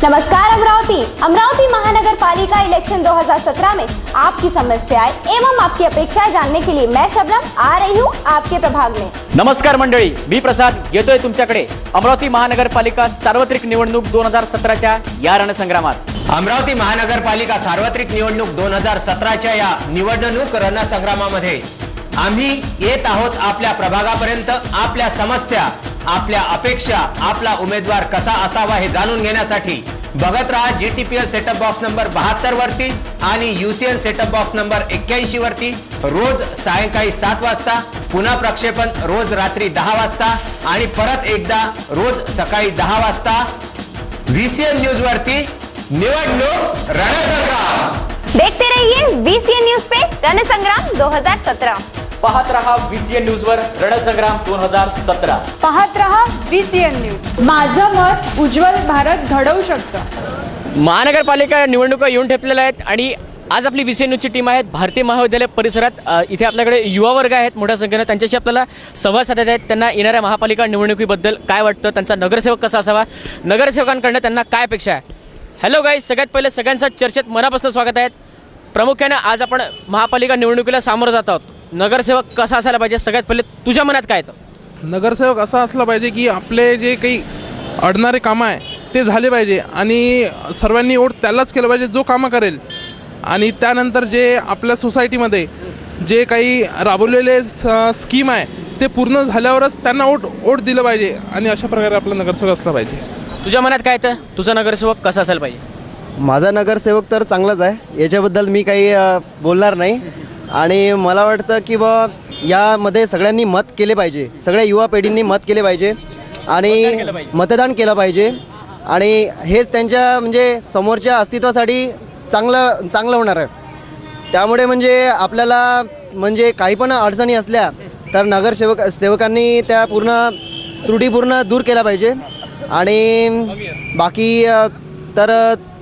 नमस्कार अमरावती। अमरावती महानगर पालिका इलेक्शन 2017 में आपकी समस्याएं एवं आपकी अपेक्षाएं जानने के लिए मैं शबनम आ रही हूं आपके प्रभाग में। नमस्कार मंडळी, मी प्रसाद येतोय तुमच्याकडे अमरावती महानगरपालिका सार्वत्रिक निवडणूक 2017च्या या रणसंग्रामात। अमरावती महानगरपालिका सार्वत्रिक निवडणूक 2017च्या या निवडणूक रणसंग्रामामध्ये आम्ही येत आहोत आपल्या प्रभागापर्यंत। आपल्या समस्या, आपल्या अपेक्षा, आपला उमेदवार कसा असावा हे जाणून घेण्यासाठी बघत रहा जीटीपीएल सेटअप बॉक्स नंबर 72 वरती आणि यूसीएन सेटअप बॉक्स नंबर 81 वरती रोज सायंकाळी 7 वाजता, पुन्हा प्रक्षेपण रोज रात्री 10 वाजता आणि परत एकदा रोज सकाळी 10 वाजता वीसीएन न्यूज वरती निवडणूक रणसंग्राम। देखते रहिए वीसीएन न्यूज पे रणसंग्राम 2017। पाहत रहा वीसीएन न्यूज वर रणसंग्राम 2017। पाहत रहा वीसीएन न्यूज। माझं मत उज्ज्वल भारत घडवू शकतं। महानगरपालिका निवडणुका येऊन ठेपलेल्या आहेत आणि आज आपली वीसीएन न्यूजची टीम आहे भारतीय महाविद्यालय परिसरात। इथे आपल्याकडे युवा वर्ग आहेत मोठ्या संख्येने, त्यांच्याशी आपल्याला संवाद साधायचा आहे। त्यांना येणाऱ्या महापालिका निवडणुकीबद्दल काय वाटतं, त्यांचा नगरसेवक कसा असावा, नगरसेवकांकडून त्यांना काय अपेक्षा आहे। हॅलो गाईज, सगळ्यात पहिले सगळ्यांचं चर्चेत मनापासून स्वागत आहे। प्रामुख्याने आज आपण महापालिका निवडणुकीला सामोरं जात आहोत। नगरसेवक कसा असायला पाहिजे, सगळ्यात पहिले तुझ्या मनात काय येतं? नगरसेवक असा असला पाहिजे की आपले जे काही अडणारे कामं आहे ते झाले पाहिजे आणि सर्वांनी वोट त्यालाच केलं पाहिजे जो कामं करेल। आणि त्यानंतर जे आपल्या सोसायटीमध्ये जे काही राबवलेले स्कीम आहे ते पूर्ण झाल्यावरच त्यांना वोट दिलं पाहिजे आणि अशा प्रकारे आपला नगरसेवक असला पाहिजे। तुझ्या मनात काय येतं, तुझा नगरसेवक कसा असायला पाहिजे? माझा नगरसेवक तर चांगलाच आहे, याच्याबद्दल मी काही बोलणार नाही। आणि मला वाटतं की बा यामध्ये सगळ्यांनी मत केले पाहिजे, सगळ्या युवा पिढींनी मत केले पाहिजे आणि मतदान केलं पाहिजे आणि हेच त्यांच्या म्हणजे समोरच्या अस्तित्वासाठी चांगलं होणार आहे। त्यामुळे म्हणजे आपल्याला म्हणजे काही पण अडचणी असल्या तर सेवकांनी त्या त्रुटीपूर्ण दूर केल्या पाहिजे आणि बाकी तर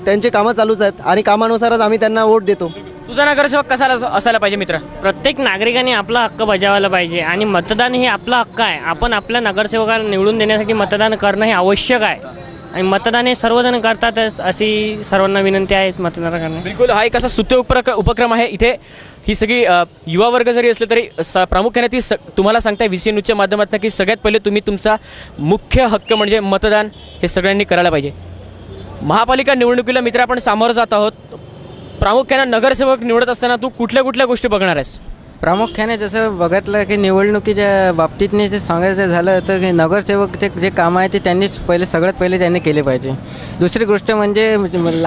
त्यांचे कामं चालूच आहेत आणि कामानुसारच आम्ही त्यांना वोट देतो। तुझा नगरसेवक कसा असायला पाहिजे मित्र? प्रत्येक नागरिकाने आपला हक्क बजावायला पाहिजे आणि मतदान हे आपला हक्क आहे। आपण आपल्या नगरसेवकाला निवडून देण्यासाठी मतदान करणं हे आवश्यक आहे आणि मतदान हे सर्वजण करतात अशी सर्वांना विनंती आहे मतदान करणे। बिलकुल, हा एक असा स्तुत्य उपक्रम आहे। इथे ही सगळी युवा वर्ग जरी असले तरी प्रामुख्याने ती तुम्हाला सांगताय वीसीएन न्यूजच्या माध्यमातून की सगळ्यात पहिले तुम्ही तुमचा मुख्य हक्क म्हणजे मतदान हे सगळ्यांनी करायला पाहिजे। महापालिका निवडणुकीला मित्र आपण सामोरं जात आहोत। प्रामुख्याने नगरसेवक निवडत असताना तू कुठल्या गोष्टी बघणार आहेस? प्रामुख्याने जसं बघितलं की निवडणुकीच्या बाबतीतने जे सांगायचं झालं तर की नगरसेवकचे जे काम आहे ते त्यांनीच सगळ्यात पहिले त्यांनी केले पाहिजे। दुसरी गोष्ट म्हणजे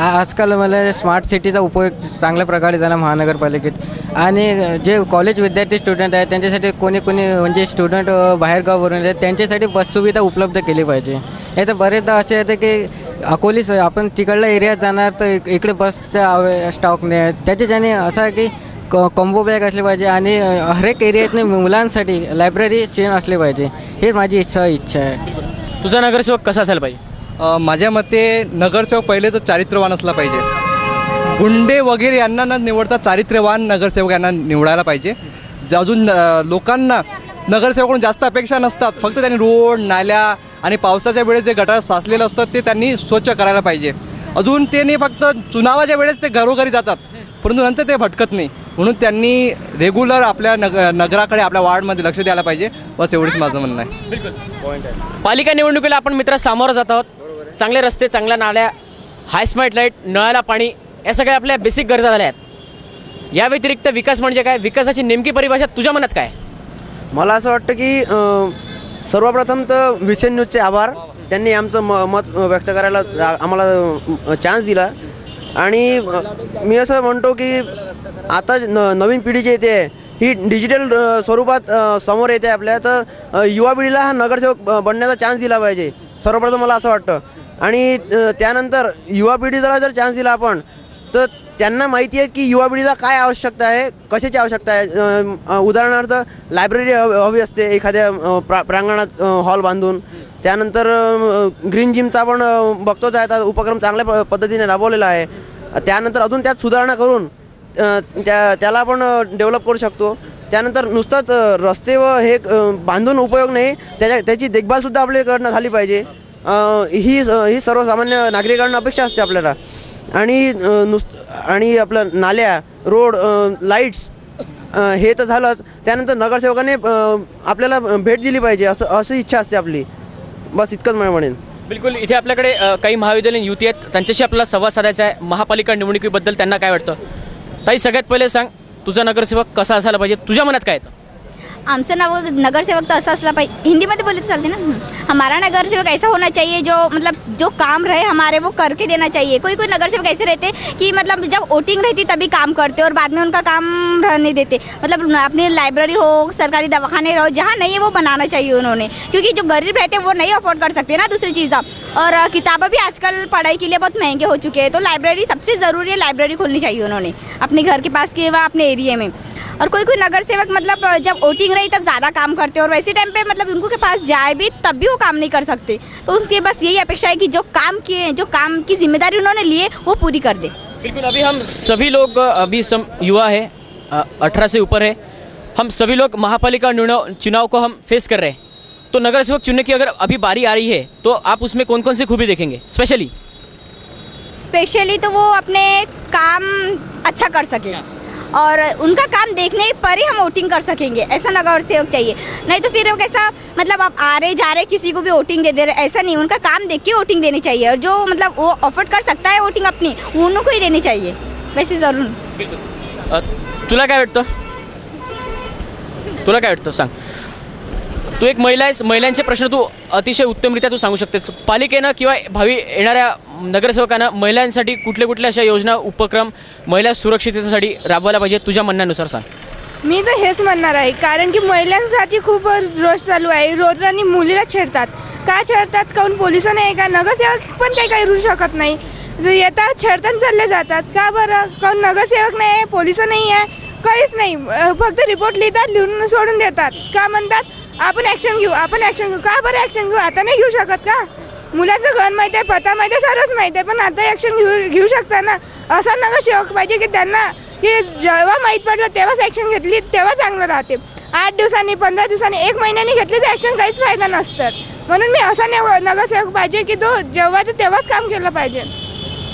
आजकाल मला स्मार्ट सिटीचा उपयोग चांगल्या प्रकारे झाला महानगरपालिकेत आणि जे कॉलेज विद्यार्थी स्टुडंट आहेत त्यांच्यासाठी कोणी म्हणजे स्टुडंट बाहेरगावावरून आहेत त्यांच्यासाठी बस सुविधा उपलब्ध केली पाहिजे। हे तर बरेचदा असे येते की अकोली आपण तिकडल्या एरियात जाणार तर इकडे बसचा स्टॉक नाही, त्याच्याने असं आहे की कॉम्बो बॅग असले पाहिजे आणि हरेक एरियातने मुलांसाठी लायब्ररी सीन असले पाहिजे, हे माझी इच्छा आहे। तुझा नगरसेवक कसा असायला पाहिजे? माझ्या मते नगरसेवक पहिले तर चारित्र्यवान असला पाहिजे। गुंडे वगैरे यांना न निवडता चारित्र्यवान नगरसेवक यांना निवडायला पाहिजे। अजून लोकांना नगरसेवकाकडून जास्त अपेक्षा नसतात, फक्त त्यांनी रोड, नाल्या आणि पावसाच्या वेळेस जे गटार साचलेलं असतं ते त्यांनी स्वच्छ करायला पाहिजे। अजून ते नाही फक्त चुनावाच्या वेळेस ते घरोघरी जातात परंतु नंतर ते भटकत नाही, म्हणून त्यांनी रेग्युलर आपल्या नगराकडे आपल्या वार्डमध्ये लक्ष द्यायला पाहिजे। बस एवढंच माझं म्हणणं आहे। बिलकुल, पालिका निवडणुकीला आपण मित्र सामोरं जात आहोत। चांगले रस्ते, चांगल्या नाल्या, हाय स्मार्ट लाईट, नळाला पाणी या सगळ्या आपल्या बेसिक गरजा झाल्या आहेत। या व्यतिरिक्त विकास म्हणजे काय, विकासाची नेमकी परिभाषा तुझ्या मनात काय? मला असं वाटतं की सर्वप्रथम तर वीसीएन न्यूजचे आभार, त्यांनी आमचं मत व्यक्त करायला आम्हाला चान्स दिला आणि मी असं म्हणतो की आता नवीन पिढी जी येते ही डिजिटल स्वरूपात समोर येते आपल्या, तर युवा पिढीला हा नगरसेवक बनण्याचा चान्स दिला पाहिजे सर्वप्रथम मला असं वाटतं। आणि त्यानंतर युवा पिढीला जर चान्स दिला आपण तर त्यांना माहिती आहे की युवा पिढीला काय आवश्यकता आहे, कशाची आवश्यकता आहे। उदाहरणार्थ लायब्ररी हवी असते एखाद्या प्रांगणात हॉल बांधून, त्यानंतर ग्रीन जिमचा पण बघतोच आहे आता उपक्रम चांगल्या पद्धतीने राबवलेला आहे। त्यानंतर अजून त्यात सुधारणा करून त्याला आपण डेव्हलप करू शकतो। त्यानंतर नुसतंच रस्ते व हे बांधून उपयोग नाही, त्याची देखभालसुद्धा आपल्याकडनं झाली पाहिजे। ही सर्वसामान्य नागरिकांना अपेक्षा असते आपल्याला. आणि आपलं नाल्या, रोड, लाईट्स हे तर झालंच. त्यानंतर नगरसेवकाने आपल्याला भेट दिली पाहिजे अशी इच्छा असते आपली. बस इतकंच मला म्हणेन. बिलकुल. इथे आपल्याकडे काही महाविद्यालयीन युवती आहेत, त्यांच्याशी आपल्याला संवाद साधायचा आहे महापालिका निवडणुकीबद्दल. त्यांना काय वाटतं? ताई, सगळ्यात पहिले सांग, तुझा नगरसेवक कसा असायला पाहिजे? तुझ्या मनात काय येतं? आमचा नगरसेवक तो ऐसा असला पाहिजे. हिंदी में बोले तो चलते ना. हमारा नगरसेवक ऐसा होना चाहिए जो मतलब जो काम रहे हमारे वो करके देना चाहिए. कोई कोई नगरसेवक ऐसे रहते कि मतलब जब वोटिंग रहती तभी काम करते और बाद में उनका काम रहने देते. मतलब अपनी लाइब्रेरी हो, सरकारी दवाखाने रहो, जहाँ नहीं है वो बनाना चाहिए उन्होंने. क्योंकि जो गरीब रहते हैं वो नहीं अफोर्ड कर सकते ना दूसरी चीज़. और किताबें भी आजकल पढ़ाई के लिए बहुत महंगे हो चुके हैं. तो लाइब्रेरी सबसे ज़रूरी है, लाइब्रेरी खोलनी चाहिए उन्होंने अपने घर के पास के व अपने एरिया में. और कोई कोई नगर सेवक मतलब जब वोटिंग रही तब ज़्यादा काम करते और वैसे टाइम पे मतलब उनको के पास जाए भी तब भी वो काम नहीं कर सकते. तो उसके बस यही अपेक्षा है कि जो काम की जिम्मेदारी उन्होंने लिए वो पूरी कर दे. बिल्कुल. अभी हम सभी लोग युवा है, 18 से ऊपर है, हम सभी लोग महापालिका चुनाव को हम फेस कर रहे हैं. तो नगर सेवक चुनने की अगर अभी बारी आ रही है तो आप उसमें कौन कौन सी खूबी देखेंगे? स्पेशली तो वो अपने काम अच्छा कर सके और उनका काम देखने पर ही हम वोटिंग कर सकेंगे. ऐसा नगर सेवक चाहिए. नहीं तो फिर वो कैसा मतलब आप आ रहे जा रहे किसी को भी वोटिंग दे रहे, ऐसा नहीं. उनका काम देख के वोटिंग देनी चाहिए. और जो मतलब वो अफोर्ड कर सकता है वोटिंग अपनी, वो उनको ही देनी चाहिए. वैसे ज़रूर. तुला काय वाटतं सांग. तू एक महिला आहेस, महिलांचे प्रश्न तू अतिशय उत्तमरित्या तू सांगू शकतेस. पालिकेनं किंवा भावी येणाऱ्या नगरसेवकांना महिलांसाठी कुठल्या अशा योजना, उपक्रम महिला सुरक्षिततेसाठी राबवायला पाहिजे तुझ्या म्हणण्यानुसार सांग. मी तर हेच म्हणणार आहे, कारण की महिलांसाठी खूप रोज चालू आहे. रोज आणि मुलीला छेडतात. का छेडतात? काऊन पोलिस नाही का? नगरसेवक पण काही करू शकत नाही. येतात छेडताना चालले जातात. का बरं? काऊन नगरसेवक नाही आहे, पोलिस नाही आहे, काहीच नाही. फक्त रिपोर्ट लिहितात, लिहून सोडून देतात. का म्हणतात आपण ॲक्शन घेऊ. का बरं ॲक्शन घेऊ? आता नाही घेऊ शकत का? मुलांचं घर माहीत आहे, पत्ता माहीत आहे, सर्वच माहीत आहे, पण आता ॲक्शन घेऊ शकता ना. असा नगरसेवक पाहिजे की त्यांना हे जेव्हा माहीत पडलं तेव्हाच ॲक्शन घेतली तेव्हा चांगलं राहते. 8 दिवसांनी, 15 दिवसांनी, 1 महिन्याने घेतली तर ॲक्शन काहीच फायदा नसतात. म्हणून मी असा नगरसेवक पाहिजे की तो जेव्हाचं तेव्हाच काम केलं पाहिजे.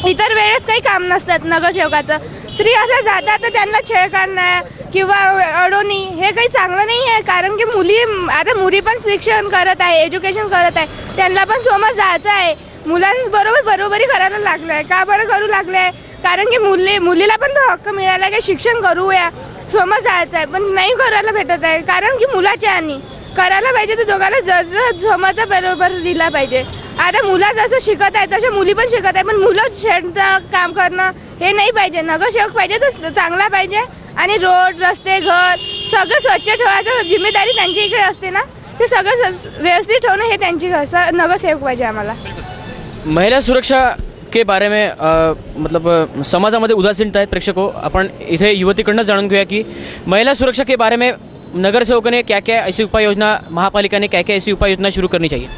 इतर वेळेस काही काम नसतात नगरसेवकाचं. स्त्री असं जातात तर त्यांना छेड करणं किंवा अडवणी हे काही चांगलं नाही आहे. कारण की मुली पण शिक्षण करत आहे, एज्युकेशन करत आहे, त्यांना पण समज जायचं आहे. मुलांच बरोबरी करायला लागलं आहे. का बरं करू लागलं आहे? कारण की मुलीला पण तो हक्क मिळाला की शिक्षण करूया, समज जायचं आहे, पण नाही करायला भेटत आहे. कारण की मुलाच्या आणि करायला पाहिजे तर दोघांना जसं समजा बरोबर दिला पाहिजे. आता मुलं जसं शिकत आहे तसे मुली पण शिकत आहे, पण मुलं छेडणं काम करणं हे नाही पाहिजे. नगरसेवक पाहिजे तर चांगला पाहिजे आणि रोड, रस्ते, घर सगळं स्वच्छ ठेवायचं जिम्मेदारी त्यांच्या इकडे असते ना. ते सगळं व्यवस्थित ठेवणं हे त्यांची नगरसेवक पाहिजे आम्हाला. महिला सुरक्षा के बारे में मतलब समाजामध्ये उदासीनता है प्रेक्षकों. अपन इथे युवतीकडनं जाणून घेऊया की महिला सुरक्षा के बारे में नगरसेवकों ने क्या क्या ऐसी उपाय योजना, महापालिका ने क्या क्या ऐसी उपाय योजना शुरू करनी चाहिए?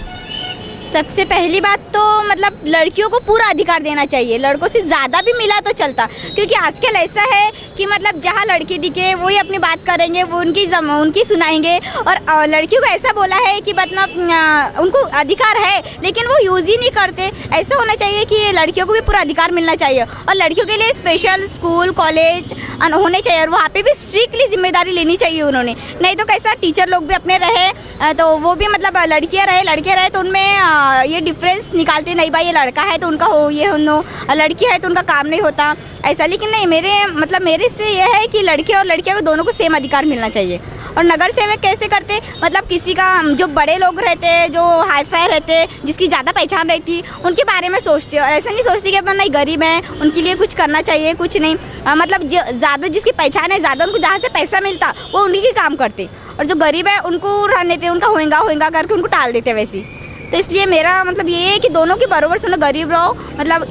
सबसे पहली बात तो मतलब लड़कियों को पूरा अधिकार देना चाहिए. लड़कों से ज़्यादा भी मिला तो चलता, क्योंकि आजकल ऐसा है कि मतलब जहाँ लड़की दिखे वही अपनी बात करेंगे, वो उनकी सुनाएंगे. और लड़कियों को ऐसा बोला है कि मतलब उनको अधिकार है लेकिन वो यूज़ ही नहीं करते. ऐसा होना चाहिए कि लड़कियों को भी पूरा अधिकार मिलना चाहिए. और लड़कियों के लिए स्पेशल स्कूल, कॉलेज होने चाहिए और वहाँ पर भी स्ट्रिक्टली जिम्मेदारी लेनी चाहिए उन्होंने. नहीं तो कैसा टीचर लोग भी अपने रहे तो वो भी मतलब लड़कियाँ रहे लड़के रहे तो उनमें ये डिफरेंस निकालते नहीं. भाई ये लड़का है तो उनका हो ये नो, लड़की है तो उनका काम नहीं होता ऐसा. लेकिन नहीं, मेरे से ये है कि लड़के और लड़कियों को दोनों को सेम अधिकार मिलना चाहिए. और नगर सेवक कैसे करते? मतलब किसी का जो बड़े लोग रहते, जो हाई फाई रहते, जिसकी ज़्यादा पहचान रहती, उनके बारे में सोचते. और ऐसा नहीं सोचती कि अपन नहीं गरीब हैं उनके लिए कुछ करना चाहिए, कुछ नहीं. मतलब ज़्यादा जिसकी पहचान है, ज़्यादा उनको जहाँ से पैसा मिलता वो उन्हीं के काम करते. और जो गरीब है उनको रहने देते, उनका होएगा करके उनको टाल देते वैसे. तो इसलिए मेरा मतलब ये है कि दोनों के बराबर सुनो, गरीब रहो मतलब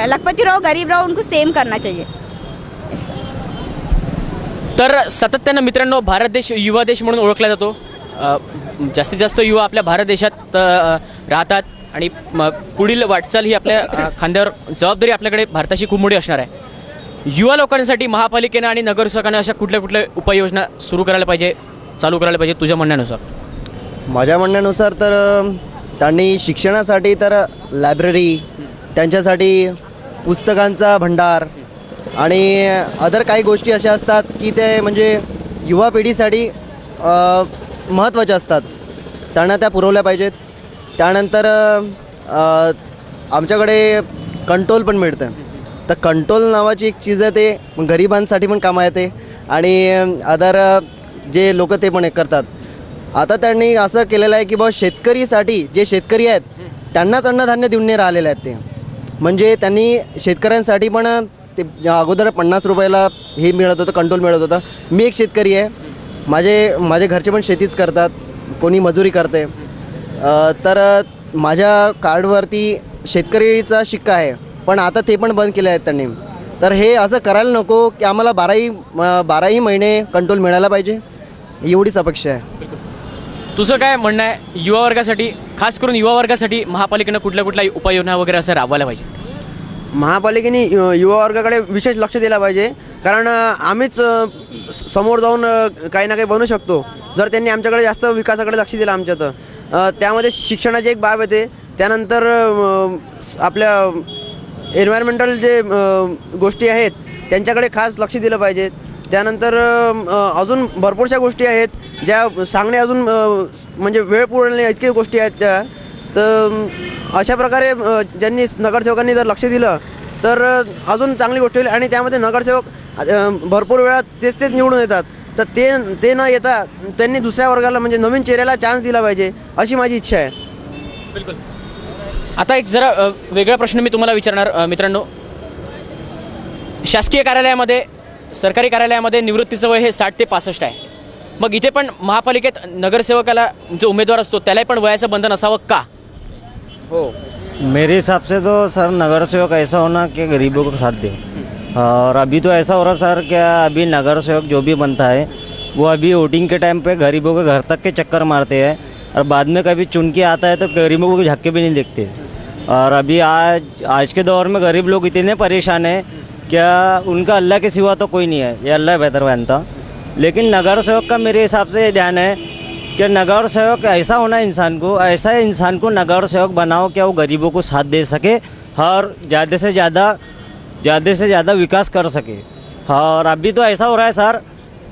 लखपति रहो, गरीब रहो, उनको सेम करना चाहिए. तर सातत्यानं मित्रांनो, भारत देश युवा देश म्हणून ओळखला जातो. जास्तीत जास्त युवा आपल्या भारत देशात राहतात आणि पुढील वाटचाल ही आपल्या खांद्यावर जबाबदारी आपल्याकडे भारताची खूप मोठी असणार आहे. युवा लोकांसाठी महापालिकेनं आणि नगरसेवकांना अशा कुठल्या उपाययोजना सुरू करायला पाहिजे, चालू करायला पाहिजे तुझ्या म्हणण्यानुसार? माझ्या म्हणण्यानुसार तर त्यांनी शिक्षणासाठी तर लायब्ररी, त्यांच्यासाठी पुस्तकांचा भंडार आणि अदर काही गोष्टी अशा असतात की ते म्हणजे युवा पिढीसाठी महत्त्वाच्या असतात, त्यांना त्या पुरवल्या पाहिजेत. त्यानंतर आमच्याकडे कंट्रोल पण मिळतं. तर कंट्रोल नावाची एक चीज आहे, ते गरिबांसाठी पण कामं येते आणि अदर जे लोक ते पण करतात. आता त्यांनी असं केलेलं आहे की बाबा शेतकरीसाठी जे शेतकरी आहेत त्यांनाच अन्नधान्य देऊन नाही राहिलेले आहेत ते. म्हणजे त्यांनी शेतकऱ्यांसाठी पण ते अगोदर 50 रुपयाला हे मिळत होतं, कंट्रोल मिळत होतं. मी एक शेतकरी आहे, माझे घरचे पण शेतीच करतात, कोणी मजुरी करते. तर माझ्या कार्डवरती शेतकरीचा शिक्का आहे, पण आता ते पण बंद केले आहेत त्यांनी. तर हे असं करायला नको की आम्हाला 12ही महिने कंट्रोल मिळायला पाहिजे, एवढीच अपेक्षा आहे. तुझं काय म्हणणं आहे, युवा वर्गासाठी, खास करून युवा वर्गासाठी महापालिकेनं कुठल्या उपाययोजना वगैरे असं राबवायला पाहिजे? महापालिकेने युवा वर्गाकडे विशेष लक्ष दिलं पाहिजे, कारण आम्हीच समोर जाऊन काही ना काही बनू शकतो जर त्यांनी आमच्याकडे जास्त विकासाकडे लक्ष दिलं आमच्या. तर त्यामध्ये शिक्षणाची एक बाब येते. त्यानंतर आपल्या एन्व्हायरमेंटल जे गोष्टी आहेत त्यांच्याकडे खास लक्ष दिलं पाहिजे. त्यानंतर अजून भरपूरशा गोष्टी आहेत ज्या सांगणे अजून म्हणजे वेळ पुरवणे इतके गोष्टी आहेत त्या. तर अशा प्रकारे ज्यांनी नगरसेवकांनी जर लक्ष दिलं तर अजून चांगली गोष्ट होईल. आणि त्यामध्ये नगरसेवक भरपूर वेळा तेच निवडून येतात, तर ते न येता त्यांनी दुसऱ्या वर्गाला म्हणजे नवीन चेहऱ्याला चान्स दिला पाहिजे, अशी माझी इच्छा आहे. बिलकुल. आता एक जरा वेगळा प्रश्न मी तुम्हाला विचारणार मित्रांनो. शासकीय कार्यालयामध्ये, सरकारी कार्यालयामध्ये निवृत्तीचं वय हे 60 ते 65 आहे. मग इथे पण महापालिकेत नगरसेवकाला जो उमेदवार असतो त्यालाही पण वयाचं बंधन असावं का? हो, मेरे हिसाब से तो सर नगरसेवक ऐसा होना कि गरीबों को साथ दे. और अभी तो ऐसा हो रहा सर, क्या अभी नगरसेवक जो भी बनता है वो अभी वोटिंग के टाइम पे गरीबों के घर तक के चक्कर मारते हैं और बाद में कभी चुन के आता है तो गरीबों को झक्के भी नहीं देखते. और अभी आज के दौर में गरीब लोग इतने परेशान हैं क्या उनका अल्लाह के सिवा तो कोई नहीं है, ये अल्लाह बेहतर जानता. लेकिन नगर सेवक का मेरे हिसाब से ये ध्यान है कि नगर सेवक ऐसा होना ऐसा इंसान को नगर सेवक बनाओ क्या वो गरीबों को साथ दे सके और ज़्यादा से ज़्यादा विकास कर सके. और अभी तो ऐसा हो रहा है सर,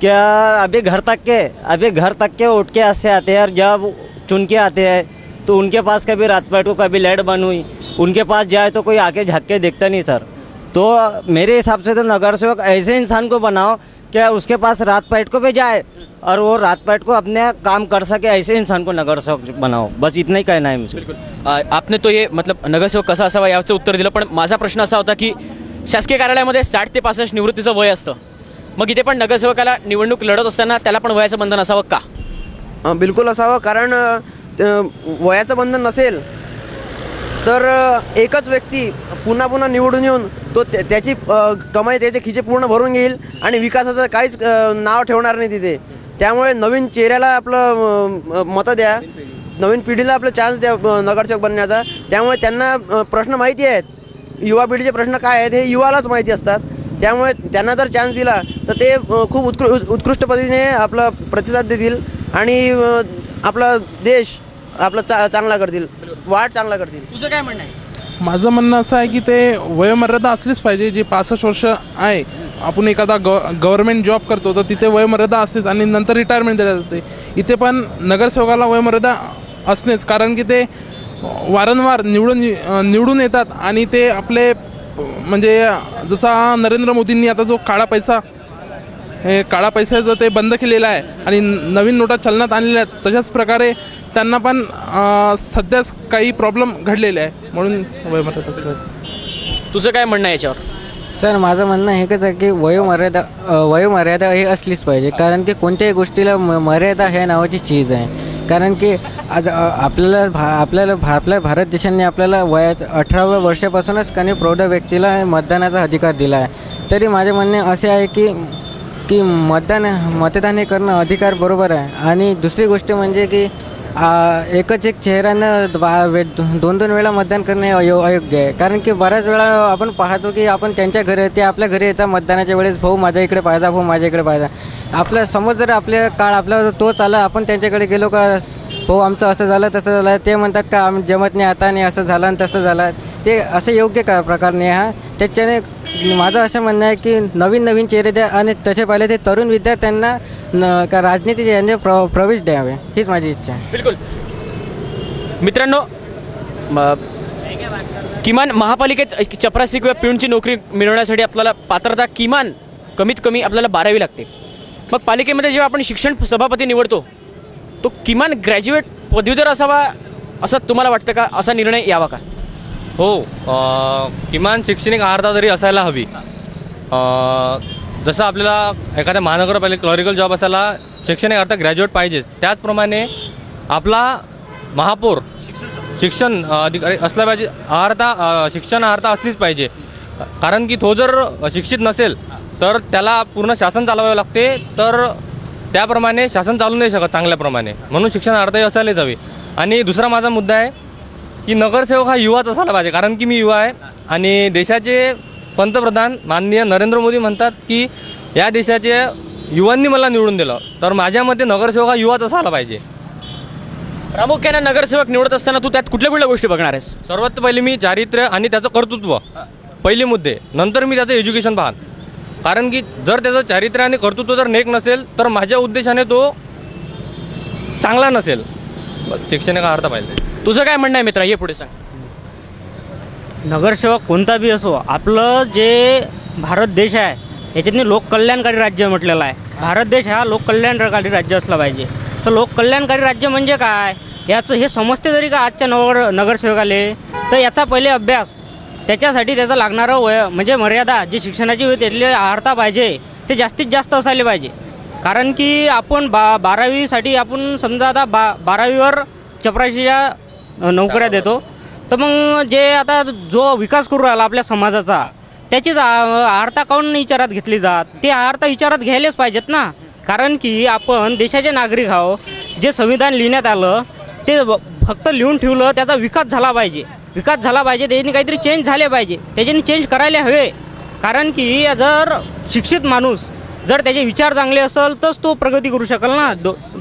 क्या अभी घर तक के उठ के ऐसे आते हैं और जब चुन के आते हैं तो उनके पास कभी रात पैट को कभी लाइट बन हुई, उनके पास जाए तो कोई आके झक के देखता नहीं सर. तो मेरे हिसाब से तो नगर सेवक ऐसे इंसान को बनाओ क्या उसके पास रात पैट को भी जाए और वो रात पैट को अपने काम कर सके, ऐसे इंसान को नगर सेवक बनाओ. बस इतना ही कहना है मुझे. बिल्कुल. आपने तो ये मतलब नगरसेवक कसा असावा याचं उत्तर दिलं, पण माझा प्रश्न असा होता की शासकीय कार्यालयामध्ये 60 ते 65 निवृत्तीचं वय असतं, मग इथे पण नगरसेवकाला निवडणूक लढत असताना त्याला पण वयाचं बंधन असावं का? बिलकुल असावं, कारण वयाचं बंधन नसेल तर एकच व्यक्ती पुन्हा निवडून येऊन तो त्याची कमाई, त्याचे खिचे पूर्ण भरून घेईल आणि विकासाचं काहीच नाव ठेवणार नाही तिथे. त्यामुळे नवीन चेहऱ्याला आपलं मतं द्या, नवीन पिढीला आपलं चान्स द्या नगरसेवक बनण्याचा. त्यामुळे त्यांना प्रश्न माहिती आहेत, युवा पिढीचे प्रश्न काय आहेत हे युवालाच माहिती असतात. त्यामुळे त्यांना जर चान्स दिला तर ते खूप उत्कृष्ट पद्धतीने आपला प्रतिसाद देतील आणि आपला देश आपला चांगला करतील, वाढ चांगला करतील. तुझं काय म्हणणं आहे? माझं म्हणणं असं आहे की ते वयोमर्यादा असलीच पाहिजे. जे 65 वर्ष आहे, आपण एखादा गव्हर्नमेंट जॉब करतो तर तिथे वयोमर्यादा असतेच आणि नंतर रिटायरमेंट दिली जाते. इथे पण नगरसेवकाला वयोमर्यादा असणेच, कारण की ते वारंवार निवडून येतात आणि ते आपले म्हणजे जसा नरेंद्र मोदींनी आता जो काळा पैशाचं ते बंद केलेला आहे आणि नवीन नोटा चलनात आणलेल्या आहेत, तशाच प्रकारे त्यांना पण सध्याच काही प्रॉब्लेम घडलेले आहे, म्हणून वयोमर्यादा असलं. तुझं काय म्हणणं आहे याच्यावर? सर माझं म्हणणं हेच आहे की वयोमर्यादा हे असलीच पाहिजे, कारण की कोणत्याही गोष्टीला मर्यादा ह्या नावाची चीज आहे. कारण की आज आपल्या भारत देशाने आपल्याला 18व्या वर्षापासूनच काही प्रौढ व्यक्तीला मतदानाचा अधिकार दिला आहे. तरी माझे म्हणणे असे आहे की मतदान हे करणं अधिकार बरोबर आहे. आणि दुसरी गोष्ट म्हणजे की एकच एक चेहऱ्यानं 2-2 वेळा मतदान करणे अयोग्य आहे. कारण की बऱ्याच वेळा आपण पाहतो की आपण त्यांच्या घरी, ते आपल्या घरी येतात मतदानाच्या वेळेस, भाऊ माझ्या इकडे पाहिजा, भाऊ माझ्या इकडे पाहिजा. आपल्या समोर जर आपल्या काळ आपल्यावर तोच आला, आपण त्यांच्याकडे गेलो का हो आमचं असं झालं तसं झालं, ते म्हणतात का आम्ही जमत नाही आता, नाही असं झालं आणि तसं झालं, ते असं योग्य का प्रकार नाही हा. त्याच्याने माझं असं म्हणणं आहे की नवीन नवीन चेहरे द्या आणि तसे पाहिले ते तरुण विद्यार्थ्यांना का राजनीती यांनी प्रवेश द्यावे, हीच माझी इच्छा आहे. बिलकुल. मित्रांनो, किमान महापालिकेत चपरासी किंवा पिऊनची नोकरी मिळवण्यासाठी आपल्याला पात्रता किमान कमीत कमी आपल्याला 12वी लागते. मग पालिकेमध्ये जेव्हा आपण शिक्षण सभापती निवडतो तो किमान ग्रॅज्युएट पदवीधर असावा असं तुम्हाला वाटतं का? असा निर्णय यावा का? हो, किमान शैक्षणिक अर्हता तरी असायला हवी. जसं आपल्याला एखाद्या महानगरपालिका क्लरिकल जॉब असायला शैक्षणिक अर्हता ग्रॅज्युएट पाहिजेच, त्याचप्रमाणे आपला महापौर शिक्षण अधिकारी असला पाहिजे. शिक्षण अर्हता असलीच पाहिजे, कारण की तो जर शिक्षित नसेल तर त्याला पूर्ण शासन चालवावे लागते, तर त्याप्रमाणे शासन चालू नाही शकत चांगल्याप्रमाणे, म्हणून शिक्षण अर्हताही असायलाच हवी. आणि दुसरा माझा मुद्दा आहे की नगरसेवक हा युवाच असायला पाहिजे, कारण की मी युवा आहे आणि देशाचे पंतप्रधान माननीय नरेंद्र मोदी म्हणतात की या देशाचे युवांनी मला निवडून दिलं, तर माझ्या मते नगरसेवक हा युवाच असायला पाहिजे. प्रामुख्यानं नगरसेवक निवडत असताना तू त्यात कुठल्या कुठल्या गोष्टी बघणार आहेस? सर्वात पहिले मी चारित्र्य आणि त्याचं कर्तृत्व पहिले मुद्दे, नंतर मी त्याचं एज्युकेशन पाहन, कारण की जर त्याचं चारित्र्य आणि कर्तृत्व जर नेक नसेल तर माझ्या उद्देशाने तो चांगला नसेल. बस शैक्षणिक अर्हता पाहिजे. तुझं काय म्हणणं आहे मित्रा? ये पुढे सांग. नगरसेवक कोणता बी असो, आपलं जे भारत देश आहे याच्यातनी लोककल्याणकारी राज्य म्हटलेलं आहे. भारत देश हा लोककल्याणकारी राज्य असला पाहिजे. तर लोककल्याणकारी राज्य म्हणजे काय याचं हे समजते तरी का आजच्या नगरसेवकाले? तर याचा पहिले अभ्यास, त्याच्यासाठी त्याचं लागणारं वय म्हणजे मर्यादा जी शिक्षणाची त्यातली अर्हता पाहिजे ते जास्तीत जास्त असायला पाहिजे. कारण की आपण 12वीसाठी आपण समजा आता 12वीवर चपराशीच्या नोकऱ्या देतो, तर मग जे आता जो विकास करू राहिला आपल्या समाजाचा त्याचीच अर्हता काऊन विचारात घेतली जात? ते अर्हता विचारात घ्यायलाच पाहिजेत ना, कारण की आपण देशाचे नागरिक आहो. जे संविधान लिहिण्यात आलं ते फक्त लिहून ठेवलं, त्याचा विकास झाला पाहिजे. विकास झाला पाहिजे, त्याच्यानी काहीतरी चेंज झाले पाहिजे, त्याच्यानी चेंज करायला हवे. कारण की जर शिक्षित माणूस जर त्याचे विचार चांगले असेल तरच तो प्रगती करू शकेल ना.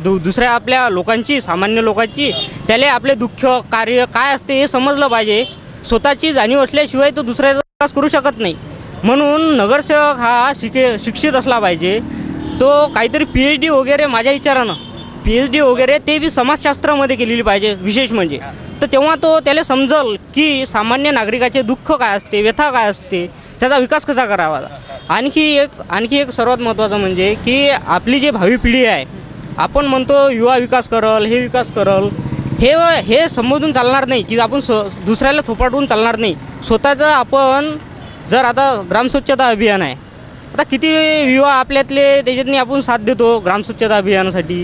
दुसऱ्या आपल्या लोकांची, सामान्य लोकांची, त्याला आपले दुःख कार्य काय असते हे समजलं पाहिजे. स्वतःची जाणीव असल्याशिवाय तो दुसऱ्याचा विकास करू शकत नाही. म्हणून नगरसेवक हा शिक्षित असला पाहिजे. तो काहीतरी PhD वगैरे, माझ्या विचारानं PhD वगैरे ते बी समाजशास्त्रामध्ये केलेली पाहिजे विशेष म्हणजे. तर तेव्हा तो त्याला समजल की सामान्य नागरिकाचे दुःख काय असते, व्यथा काय असते, त्याचा विकास कसा करावा. आणखी एक सर्वात महत्त्वाचं म्हणजे की आपली जी भावी पिढी आहे, आपण म्हणतो युवा विकास करल, हे विकास करल, हे समजून चालणार नाही की आपण दुसऱ्याला थोपाटून चालणार नाही. स्वतःचं आपण जर आता ग्रामस्वच्छता अभियान आहे, आता किती युवा आपल्यातले त्याच्यातनी आपण साथ देतो ग्रामस्वच्छता अभियानासाठी.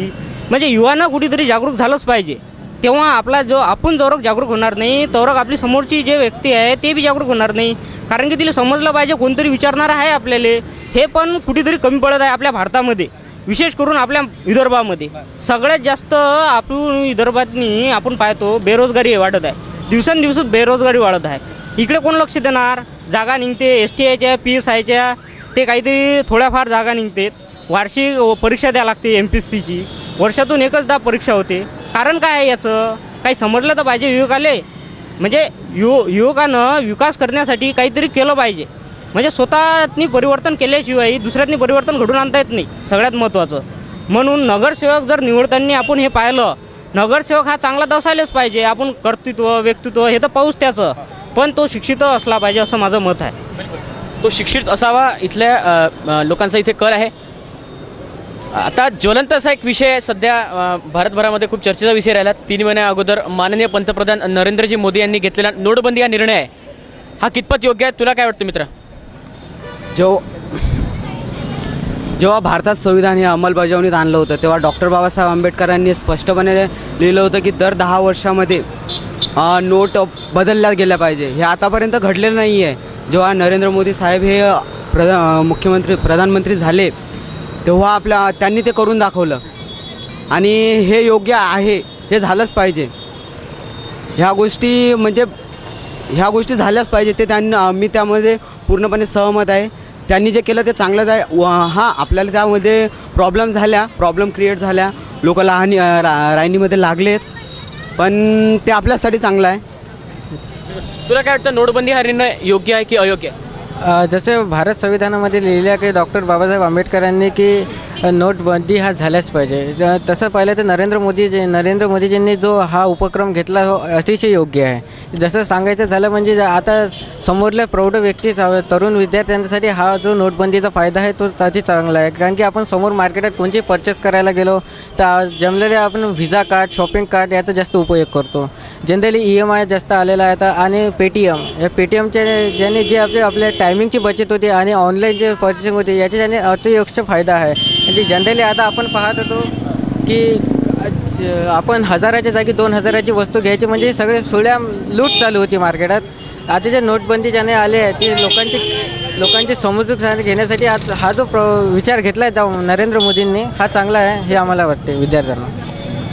म्हणजे युवांना कुठेतरी जागरूक झालंच पाहिजे. तेव्हा आपला आपण जवळ जागरूक होणार नाही तवरक आपली समोरची जे व्यक्ती आहे ते बी जागरूक होणार नाही. कारण की तिला समजलं पाहिजे कोणतरी विचारणार आहे आपल्याला. हे पण कुठेतरी कमी पडत आहे आपल्या भारतामध्ये, विशेष करून आपल्या विदर्भामध्ये. सगळ्यात जास्त आपण विदर्भातनी आपण पाहतो बेरोजगारी वाढत आहे, दिवसेंदिवस बेरोजगारी वाढत आहे. इकडे कोण लक्ष देणार? जागा निघते STIच्या, PSIच्या, ते काहीतरी थोड्याफार जागा निघते. वार्षिक परीक्षा द्यावी लागते MPSCची, वर्षातून एकचदा परीक्षा होते. कारण काय आहे याचं? काही समजलं तर पाहिजे युवकाले. म्हणजे युवकानं विकास करण्यासाठी काहीतरी केलं पाहिजे. म्हणजे स्वतःनी परिवर्तन केल्याशिवाय दुसऱ्यातनी परिवर्तन घडून आणता येत नाही, सगळ्यात महत्त्वाचं. म्हणून नगरसेवक जर निवडताना आपण हे पाहिलं, नगरसेवक हा चांगला असायलाच पाहिजे. आपण कर्तृत्व, व्यक्तित्व हे तर पाहूच त्याचं, पण तो शिक्षित असला पाहिजे असं माझं मत आहे. तो शिक्षित असावा, इथल्या लोकांचा इथे कल आहे. आता ज्वलंत असा एक विषय आहे सध्या भारतभरामध्ये खूप चर्चेचा विषय राहिला. 3 महिन्या अगोदर माननीय पंतप्रधान नरेंद्रजी मोदी यांनी घेतलेला नोटबंदी हा निर्णय आहे, हा कितपत योग्य आहे? तुला काय वाटतं मित्र? जेव्हा भारतात संविधान हे अंमलबजावणीत आणलं होतं तेव्हा डॉक्टर बाबासाहेब आंबेडकरांनी स्पष्टपणे लिहिलं होतं की दर 10 वर्षामध्ये नोट बदलल्या गेल्या पाहिजे. हे आतापर्यंत घडलेलं नाही आहे. जेव्हा नरेंद्र मोदी साहेब हे प्रधानमंत्री झाले तेव्हा त्यांनी ते करून दाखवलं आणि हे योग्य आहे, हे झालंच पाहिजे. ह्या गोष्टी झाल्याच पाहिजे. ते मी त्यामध्ये पूर्णपणे सहमत आहे. त्यांनी जे केलं ते चांगलंच आहे. हां, आपल्याला त्यामध्ये प्रॉब्लेम क्रिएट झाल्या, लोक राईनीमध्ये लागलेत, पण ते आपल्यासाठी चांगलं आहे. तुला काय वाटतं, नोटबंदी हा निर्णय योग्य आहे की अयोग्य आहे? जसे भारत संविधानामध्ये लिहिलं आहे की डॉक्टर बाबासाहेब आंबेडकरांनी की नोटबंदी हा झाल्याच पाहिजे. तसं पाहिलं तर नरेंद्र मोदीजींनी जो हा उपक्रम घेतला हो अतिशय योग्य आहे. जसं सांगायचं झालं म्हणजे आता समोरल्या प्रौढ व्यक्ती तरुण विद्यार्थ्यांसाठी हा जो नोटबंदीचा फायदा आहे तो अति चांगला आहे. कारण की आपण समोर मार्केटात कोणती परचेस करायला गेलो तर जमलेले आपण व्हिसा कार्ड, शॉपिंग कार्ड याचा जास्त उपयोग करतो. जनरली EMI जास्त आलेला आहे आता. आणि पेटीएमच्या ज्याने जे आपल्या टायमिंगची बचत होते आणि ऑनलाईन जे पर्चेसिंग होते याचे ज्याने अतियोग्य फायदा आहे. म्हणजे जनरली आता आपण पाहत होतो की आपण 1000च्या जागी 2000ची वस्तू घ्यायची म्हणजे सगळे सोळ्या लूट चालू होती मार्केटात. आता जे नोटबंदी ज्याने आले आहे ते लोकांची समजूत घेण्यासाठी आज हा जो विचार घेतला आहे नरेंद्र मोदींनी हा चांगला आहे हे आम्हाला वाटते विद्यार्थ्यांना.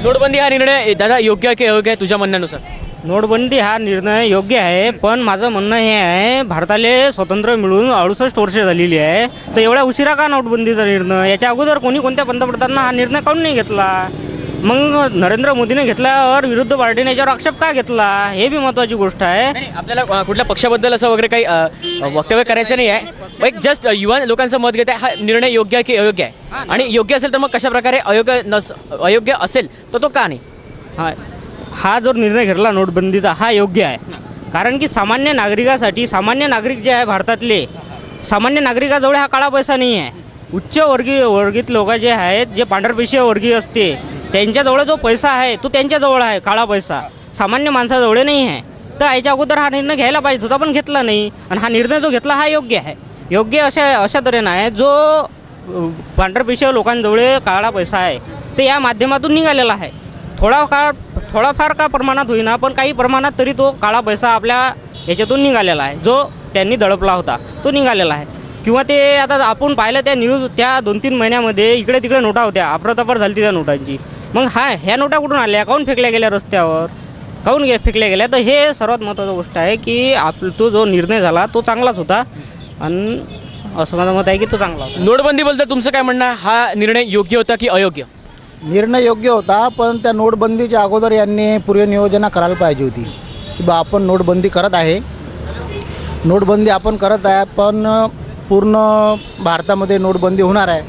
नोटबंदी हा निर्णय दादा योग्य आहे की अयोग्य आहे तुझ्या म्हणण्यानुसार? नोटबंदी हा निर्णय योग्य आहे, पण माझं म्हणणं हे आहे भारताला स्वतंत्र मिळून 68 वर्ष झालेली आहे, तर एवढ्या उशिरा का नोटबंदीचा निर्णय? याच्या अगोदर कोणत्या पंतप्रधानांना हा निर्णय काऊन नाही घेतला? मग नरेंद्र मोदीने घेतल्यावर विरुद्ध पार्टीने याच्यावर आक्षेप का घेतला हे बी महत्त्वाची गोष्ट आहे. आपल्याला कुठल्या पक्षाबद्दल असं वगैरे काही वक्तव्य करायचं नाही आहे. एक जस्ट युवा लोकांचं मत घेत आहे हा निर्णय योग्य आहे की अयोग्य आहे, आणि योग्य असेल तर मग कशा प्रकारे, अयोग्य असेल तर तो का नाही? हा जो निर्णय घेतला नोटबंदीचा हा योग्य आहे. कारण की सामान्य नागरिक जे आहे भारतातले सामान्य नागरिकाजवळ हा काळा पैसा नाही आहे. उच्च वर्गीत लोक जे आहेत, जे पांढरपेशीय वर्गीय असते त्यांच्याजवळ जो पैसा आहे तो त्यांच्याजवळ आहे, काळा पैसा सामान्य माणसाजवळ नाही आहे. तर याच्या अगोदर हा निर्णय घ्यायला पाहिजे होता पण घेतला नाही, आणि हा निर्णय जो घेतला हा योग्य आहे. योग्य अशा तऱ्हेनं आहे जो पांढरपेशीय लोकांजवळ काळा पैसा आहे ते या माध्यमातून निघालेला आहे. थोडाफार का प्रमाणात होईना पण काही प्रमाणात तरी तो काळा पैसा आपल्या याच्यातून निघालेला आहे, जो त्यांनी दडपला होता तो निघालेला आहे. किंवा ते आता आपण पाहिलं त्या 2-3 महिन्यामध्ये इकडे तिकडे नोटा होत्या, अफरातफर झाली त्या नोटांची. मग ह्या नोटा कुठून आल्या, काऊन फेकल्या गेल्या रस्त्यावर, काऊन फेकल्या गेल्या? तर हे सर्वात महत्त्वाची गोष्ट आहे की तो जो निर्णय झाला तो चांगलाच होता, आणि असं माझं मत आहे की तो चांगला होता. नोटबंदीबद्दल तुमचं काय म्हणणं? हा निर्णय योग्य होता की अयोग्य? निर्णय योग्य होता, पण त्या नोटबंदीच्या अगोदर यांनी पूर्वनियोजना करायला पाहिजे होती की बा आपण नोटबंदी करत आहे, पण पूर्ण भारतामध्ये नोटबंदी होणार आहे,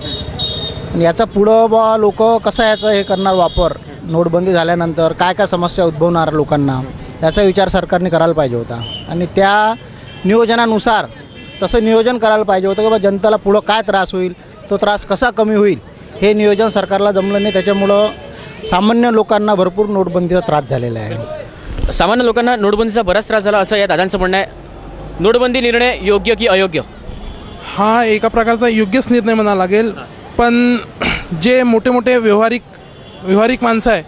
आणि याचा पुढं बा लोक कसं याचं हे करणार वापर, नोटबंदी झाल्यानंतर काय काय समस्या उद्भवणार लोकांना, याचा विचार सरकारने करायला पाहिजे होता. आणि त्या नियोजनानुसार तसं नियोजन करायला पाहिजे होतं की बा जनतेला पुढं काय त्रास होईल, तो त्रास कसा कमी होईल, हे नियोजन सरकारला जमलं नाही. त्याच्यामुळं सामान्य लोकांना भरपूर नोटबंदीचा त्रास झालेला आहे. सामान्य लोकांना नोटबंदीचा बराच त्रास झाला असं या दादांचं म्हणणं आहे. नोटबंदी निर्णय योग्य की अयोग्य? हा एका प्रकारचा योग्यच निर्णय म्हणावा लागेल, पण जे मोठे व्यवहारिक माणसं आहे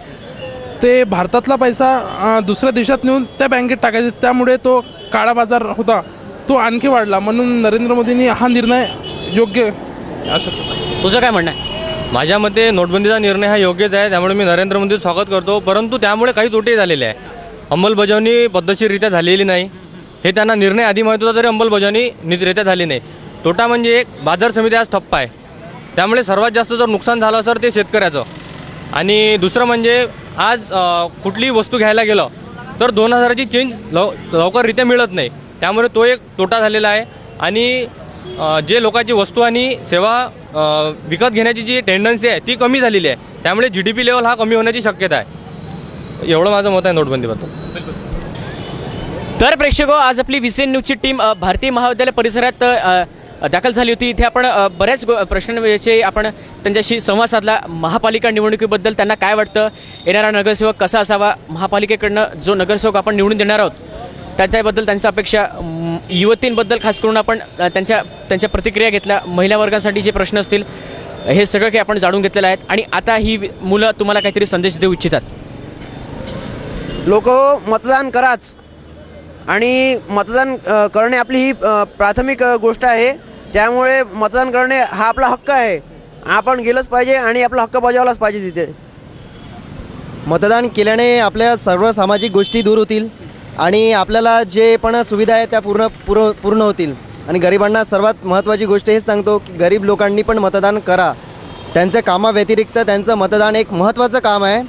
ते भारतातला पैसा दुसऱ्या देशात नेऊन त्या बँकेत टाकायचे, त्यामुळे तो काळा बाजार होता तो आणखी वाढला. म्हणून नरेंद्र मोदींनी हा निर्णय योग्य असं. तुझं काय म्हणणं आहे? माझ्या मते नोटबंदीचा निर्णय हा योग्यच आहे, त्यामुळे मी नरेंद्र मोदीचं स्वागत करतो. परंतु त्यामुळे काही तोटे झालेले आहे. अंमलबजावणी पद्धतशीररित्या झालेली नाही, हे त्यांना निर्णय आधी माहीत होता तरी अंमलबजावणी नीटरित्या झाली नाही. तोटा म्हणजे एक बाजार समिती आज ठप्प आहे, त्यामुळे सर्वात जास्त जर नुकसान झालं असेल ते शेतकऱ्याचं. आणि दुसरं म्हणजे आज कुठलीही वस्तू घ्यायला गेलं तर 2000ची चेंज लवकररित्या मिळत नाही, त्यामुळे तो एक तोटा झालेला आहे. आणि जे लोकांची वस्तू आणि सेवा विकत घेण्याची जी टेंडन्सी आहे ती कमी झालेली आहे, त्यामुळे GDP लेवल हा कमी होण्याची शक्यता आहे. एवढं माझं मत आहे नोटबंदीबद्दल. तर प्रेक्षको, आज आपली VCN न्यूजची टीम भारतीय महाविद्यालय परिसरात दाखल झाली होती. इथे आपण बऱ्याच प्रश्नांविषयी आपण त्यांच्याशी संवाद साधला. महापालिका निवडणुकीबद्दल त्यांना काय वाटतं, येणारा नगरसेवक कसा असावा, महापालिकेकडनं जो नगरसेवक आपण निवडून देणार आहोत त्याच्याबद्दल त्यांच्या अपेक्षा, युवतींबद्दल खास करून आपण त्यांच्या प्रतिक्रिया घेतल्या, महिला वर्गासाठी जे प्रश्न असतील हे सगळं काही आपण जाणून घेतलेलं आहे. आणि आता ही मुलं तुम्हाला काहीतरी संदेश देऊ इच्छितात. लोक मतदान कराच, आणि मतदान करणे आपली ही प्राथमिक गोष्ट आहे. त्यामुळे मतदान करणे हा आपला हक्क आहे, आपण गेलंच पाहिजे आणि आपला हक्क बजावलाच पाहिजे. तिथे मतदान केल्याने आपल्या सर्व सामाजिक गोष्टी दूर होतील आणि आपल्याला जे पण सुविधा आहे त्या पूर्ण होतील. आणि गरिबांना सर्वात महत्त्वाची गोष्ट हेच सांगतो की गरीब लोकांनी पण मतदान करा. त्यांच्या कामाव्यतिरिक्त त्यांचं मतदान एक महत्त्वाचं काम आहे,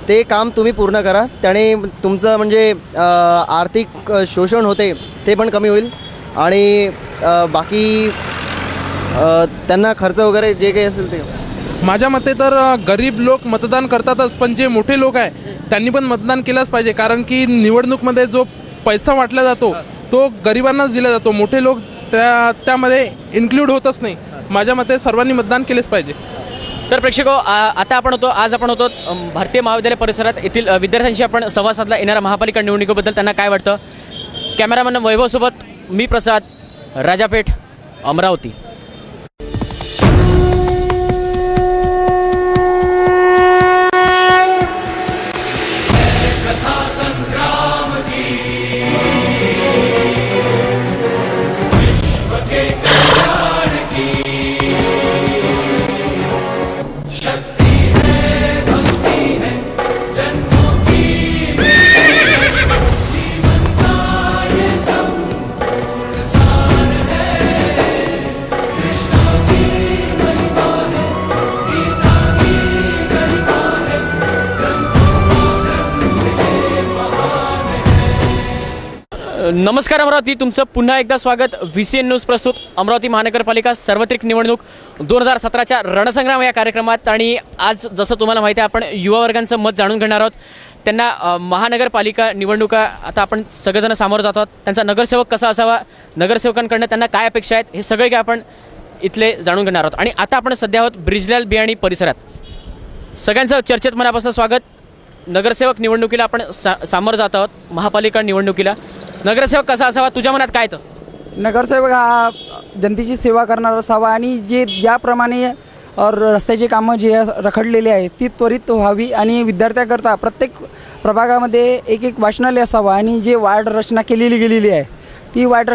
ते काम तुम्ही पूर्ण करा. त्याने तुमचं म्हणजे आर्थिक शोषण होते ते पण कमी होईल आणि बाकी त्यांना खर्च वगैरे जे काही असेल ते. माझ्या मते तर गरीब लोक मतदान करतातच, पण जे मोठे लोक आहे त्यांनी पण मतदान केलंच पाहिजे. कारण की निवडणूकमध्ये जो पैसा वाटला जातो तो गरिबांनाच दिला जातो. मोठे लोक त्यामध्ये इन्क्लूड होतच नाही. माझ्या मते सर्वांनी मतदान केलेच पाहिजे. तर प्रेक्षको, आज आपण होतो भारतीय महाविद्यालय परिसरात येथील विद्यार्थ्यांशी आपण संवाद साधला येणाऱ्या महापालिका निवडणुकीबद्दल त्यांना काय वाटतं. कॅमेरामॅन वैभवसोबत मी प्रसाद, राजापेठ, अमरावती. नमस्कार अमरावती, तुमचं पुन्हा एकदा स्वागत. VCN न्यूज प्रस्तुत अमरावती महानगरपालिका सार्वत्रिक निवडणूक 2017च्या रणसंग्राम या कार्यक्रमात. आणि आज जसं तुम्हाला माहिती आहे आपण युवा वर्गांचं मत जाणून घेणार आहोत. त्यांना महानगरपालिका निवडणुका आता आपण सगळेजण सामोरं जात आहोत. त्यांचा नगरसेवक कसा असावा, नगरसेवकांकडनं त्यांना काय अपेक्षा आहेत, हे सगळे काय आपण इथले जाणून घेणार आहोत. आणि आता आपण सध्या आहोत ब्रिजलाल बियाणी परिसरात. सगळ्यांचं चर्चेत मनापासून स्वागत. नगरसेवक निवडणुकीला आपण सामोरं जात आहोत, महापालिका निवडणुकीला. नगरसेवक कसा असावा, तुझ्या मनात काय तर? नगरसेवक हा जनतेची सेवा करणारा असावा आणि ज्याप्रमाणे रस्त्याची कामं जे रखडलेली आहेत ती त्वरित व्हावी आणि विद्यार्थ्याकरता प्रत्येक प्रभागामध्ये एक वाचनालय असावा. आणि जे वार्ड रचना केलेली गेलेली आहे ती वार्ड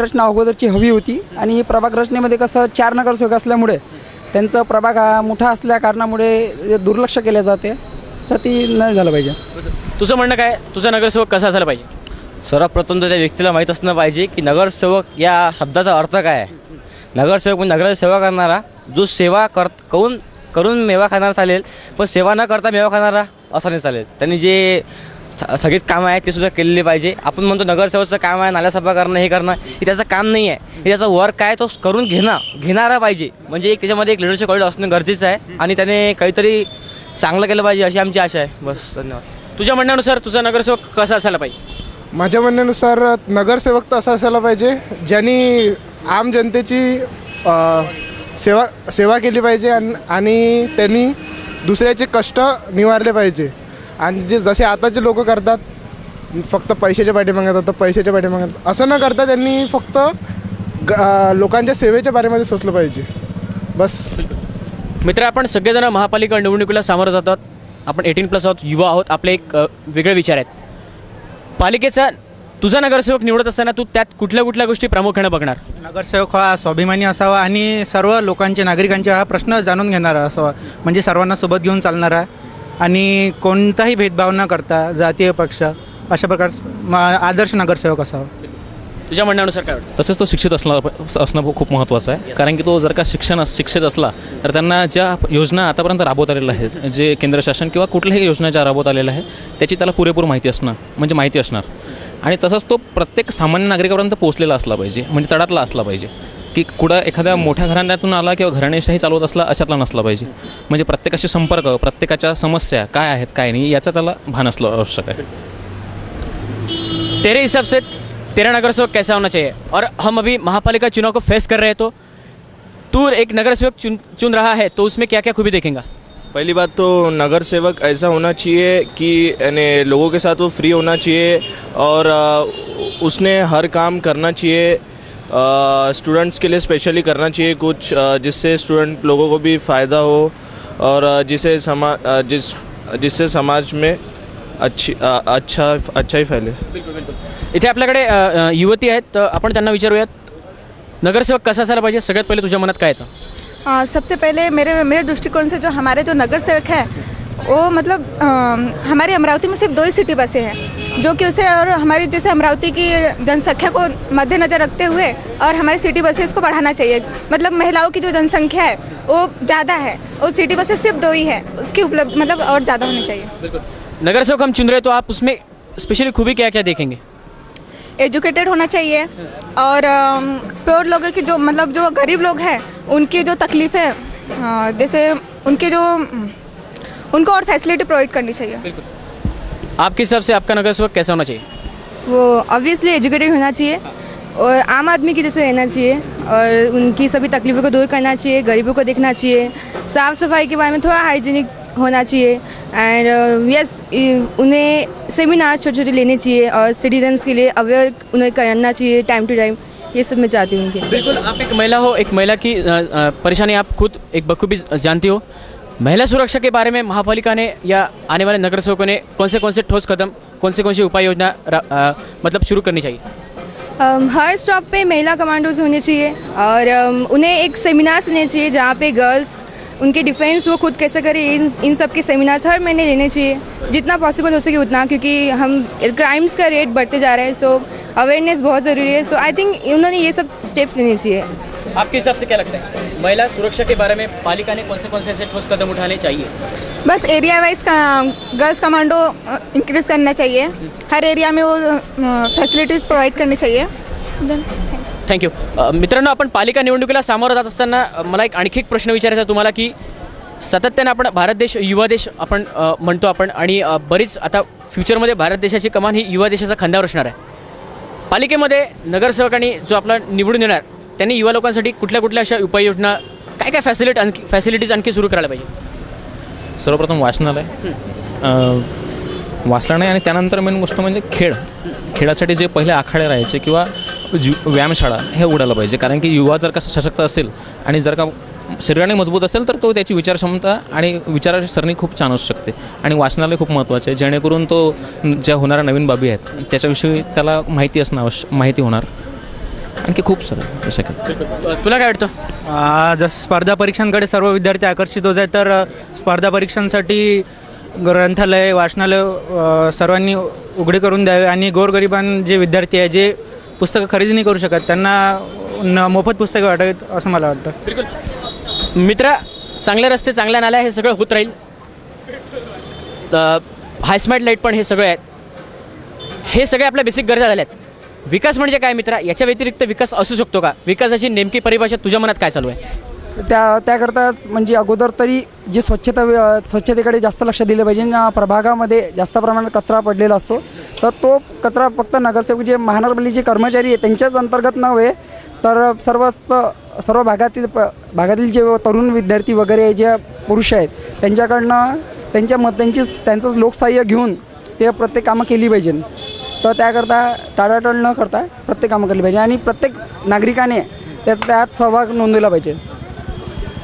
रचना अगोदरची हवी होती. आणि प्रभाग रचनेमध्ये कसं 4 नगरसेवक असल्यामुळे त्यांचा प्रभाग हा मोठा असल्या कारणामुळे दुर्लक्ष केले जाते, तर ती न झालं पाहिजे. तुझं म्हणणं काय, तुझा नगरसेवक कसा असायला पाहिजे? सर्वप्रथम तर त्या व्यक्तीला माहीत असणं पाहिजे की नगरसेवक या शब्दाचा अर्थ काय आहे. नगरसेवक म्हणजे नगराची सेवा करणारा, जो सेवा करून मेवा खाणारा चालेल, पण सेवा न करता मेवा खाणारा असा नाही चालेल. त्यांनी जे सगळीच कामं आहेत ते सुद्धा केलेली पाहिजे. आपण म्हणतो नगरसेवकचं काम आहे नाल्या सफा करणं, हे करणं, हे त्याचं काम नाही आहे. हे त्याचा वर्क आहे, तो करून घेणारा पाहिजे. म्हणजे एक त्याच्यामध्ये एक लिडरशिप क्वालिटी असणं गरजेचं आहे आणि त्याने काहीतरी चांगलं केलं पाहिजे अशी आमची आशा आहे. बस, धन्यवाद. तुझ्या म्हणण्यानुसार तुझा नगरसेवक कसा असायला पाहिजे? माझ्या म्हणण्यानुसार नगरसेवक तर असा असायला पाहिजे ज्यांनी आम जनतेची सेवा केली पाहिजे आणि त्यांनी दुसऱ्याचे कष्ट निवारले पाहिजे. आणि जसे आताचे लोक करतात, फक्त पैशाच्या पाठीमागे असं न करता त्यांनी फक्त लोकांच्या सेवेच्या बारेमध्ये सोचलं पाहिजे. बस मित्र, आपण सगळेजण महापालिका निवडणुकीला सामोरं जातात. आपण 18+ आहोत, युवा आहोत. आपले एक वेगळे विचार आहेत. पालिकेचा तुझा नगरसेवक निवडत असताना तू त्यात कुठल्या गोष्टी प्रामुख्याने बघणार? नगरसेवक हा स्वाभिमानी असावा आणि सर्व लोकांचे, नागरिकांचे हा प्रश्न जाणून घेणारा असावा. म्हणजे सर्वांना सोबत घेऊन चालणारा आणि कोणताही भेदभाव न करता जातीय पक्ष अशा प्रकारचा आदर्श नगरसेवक असावा. तुझ्या म्हणण्यानुसार काय वाटतं? तसेच तो शिक्षित असणं खूप महत्त्वाचं आहे. कारण की तो जर का शिक्षित असला तर त्यांना ज्या योजना आतापर्यंत राबवत आलेल्या आहेत, जे केंद्र शासन किंवा कुठल्याही योजना ज्या राबवत आलेल्या आहेत त्याची त्याला पुरेपूर माहिती असणार. आणि तसंच तो प्रत्येक सामान्य नागरिकापर्यंत पोहोचलेला असला पाहिजे, म्हणजे तळातला असला पाहिजे. की कुठं एखाद्या मोठ्या घराण्यातून आला किंवा घराणेशाही चालवत असला अशातला नसला पाहिजे. म्हणजे प्रत्येकाशी संपर्क, प्रत्येकाच्या समस्या काय आहेत काय नाही याचा त्याला भान असलं आवश्यक आहे. तेरे हिसाब से तेरा नगरसेवक कैसा होना चाहिए? और हम अभी महापालिका चुनाव को फेस कर रहे हैं, तो तू एक नगरसेवक चुन रहा है, तो उसमें क्या क्या खूबी देखेंगा? पहली बात तो नगरसेवक ऐसा होना चाहिए कि यानी लोगों के साथ वो फ्री होना चाहिए और उसने हर काम करना चाहिए. स्टूडेंट्स के लिए स्पेशली करना चाहिए कुछ, जिससे स्टूडेंट लोगों को भी फ़ायदा हो और जिससे समाज में अच्छा ही फैले. इथे आपल्याकडे युवती आहेत, तर आपण त्यांना विचारूयात नगरसेवक कसा असायला पाहिजे. सगळ्यात पहिले तुझ्या मनात काय येतं? सबसे पहले मेरे दृष्टिकोण से जो हमारे जो नगर सेवक है वो मतलब हमारे अमरावती में सिर्फ 2 ही सिटी बसें हैं, जो कि उसे और हमारी जैसे अमरावती की जनसंख्या को मद्देनज़र रखते हुए और हमारी सिटी बसेस को बढ़ाना चाहिए। मतलब महिलाओं की जो जनसंख्या है वो ज़्यादा है, और सिटी बसेस सिर्फ 2 ही है, उसकी उपलब्ध मतलब और ज़्यादा होनी चाहिए। बिल्कुल। नगर सेवक हम चुन रहे, तो आप उसमें स्पेशली खूबी क्या क्या देखेंगे? एजुकेटेड होना चाहिए, और प्योर लोगों की जो मतलब जो गरीब लोग हैं उनकी जो तकलीफ़ है, जैसे उनके जो उनको और फैसिलिटी प्रोवाइड करनी चाहिए। आपके हिसाब से आपका नगर सेवक कैसा होना चाहिए? वो ऑब्वियसली एजुकेटेड होना चाहिए और आम आदमी की जैसे रहना चाहिए, और उनकी सभी तकलीफ़ों को दूर करना चाहिए, गरीबों को देखना चाहिए, साफ़ सफाई के बारे में थोड़ा हाइजीनिक होना चाहिए, एंड यस उन्हें सेमिनार छोटे छोटे लेने चाहिए और सिटीजन्स के लिए अवेयर उन्हें करना चाहिए टाइम टू टाइम। ये सब मैं चाहती हूँ उनके। बिल्कुल, आप एक महिला हो, एक महिला की परेशानी आप खुद एक बखूबी जानती हो। महिला सुरक्षा के बारे में महापालिका ने या आने वाले नगर सेवकों ने कौन से ठोस कदम, कौन सी उपाय योजना मतलब शुरू करनी चाहिए? हर स्टॉप पे महिला कमांडोज होने चाहिए, और उन्हें एक सेमिनार्स लेने चाहिए जहाँ पे गर्ल्स उनके डिफेंस वो खुद कैसे करें, इन सब के सेमिनार्स हर महीने लेने चाहिए, जितना पॉसिबल हो सके उतना, क्योंकि हम क्राइम्स का रेट बढ़ते जा रहे हैं। सो अवेयरनेस बहुत ज़रूरी है। सो आई थिंक उन्होंने ये सब स्टेप्स लेने चाहिए। आपके हिसाब से क्या लगता है, महिला सुरक्षा के बारे में पालिका ने कौन से ऐसे ठोस कदम उठाने चाहिए? बस एरिया वाइज का गर्ल्स कमांडो इंक्रीज करना चाहिए, हर एरिया में वो फॅसिलिटीज प्रोव्हाइड करनी चाहिए। थँक्यू. मित्रांनो, आपण पालिका निवडणुकीला सामोरं जात असताना मला एक आणखी एक प्रश्न विचारायचा तुम्हाला, की सातत्यानं आपण भारत देश युवा देश आपण म्हणतो आपण, आणि बरीच आता फ्युचरमध्ये भारत देशाची कमान ही युवा देशाचा खांद्यावर असणार आहे. पालिकेमध्ये नगरसेवकांनी जो आपला निवडून येणार त्यांनी युवा लोकांसाठी कुठल्या कुठल्या अशा उपाययोजना, काय काय फॅसिलिटीज आणखी सुरू करायला पाहिजे? सर्वप्रथम वाचनालय, वाचनालय, आणि त्यानंतर मेन गोष्ट म्हणजे खेळासाठी जे पहिले आखाडे राहायचे किंवा व्यायामशाळा हे उडायला पाहिजे. कारण की युवा जर का सशक्त असेल आणि जर का शरीराने मजबूत असेल तर तो त्याची विचारक्षमता आणि विचारसरणी खूप छान असू शकते. आणि वाचनालय खूप महत्त्वाचे आहे, जेणेकरून तो ज्या होणाऱ्या नवीन बाबी आहेत त्याच्याविषयी त्याला माहिती असणं माहिती होणार. आणखी खूप सारं शक्य. तुला काय वाटतं? जसं स्पर्धा परीक्षांकडे सर्व विद्यार्थी आकर्षित होत आहेत, तर स्पर्धा परीक्षांसाठी ग्रंथालय, वाचनालय सर्वांनी उघडे करून द्यावे, आणि गोरगरिबां जे विद्यार्थी आहे जे पुस्तकं खरेदी नाही करू शकत त्यांना मोफत पुस्तकं वाटावीत असं मला वाटतं. बिलकुल. मित्रा, चांगले रस्ते, चांगल्या नाल्या हे सगळं होत राहील. हायस्मार्ट लाईट पण हे सगळे आहेत, हे सगळे आपल्या बेसिक गरजा झाल्या आहेत. विकास म्हणजे काय मित्रा? याच्या व्यतिरिक्त विकास असू शकतो का? विकासाची नेमकी परिभाषा तुझ्या मनात काय चालू आहे? त्याकरताच म्हणजे अगोदर तरी जे स्वच्छतेकडे जास्त लक्ष दिलं पाहिजे. प्रभागामध्ये जास्त प्रमाणात कचरा पडलेला असतो, तर तो कचरा फक्त नगरसेवक जे महानगरपालिकेचे कर्मचारी आहे त्यांच्याच अंतर्गत नव्हे, तर सर्व भागातील जे तरुण विद्यार्थी वगैरे जे पुरुष आहेत त्यांच्याकडनं त्यांचं लोकसहाय्य घेऊन ते प्रत्येक कामं केली पाहिजे. तर त्याकरता टाळाटाळ न करता प्रत्येक कामं केली पाहिजे, आणि प्रत्येक नागरिकाने त्यात सहभाग नोंदवला पाहिजे.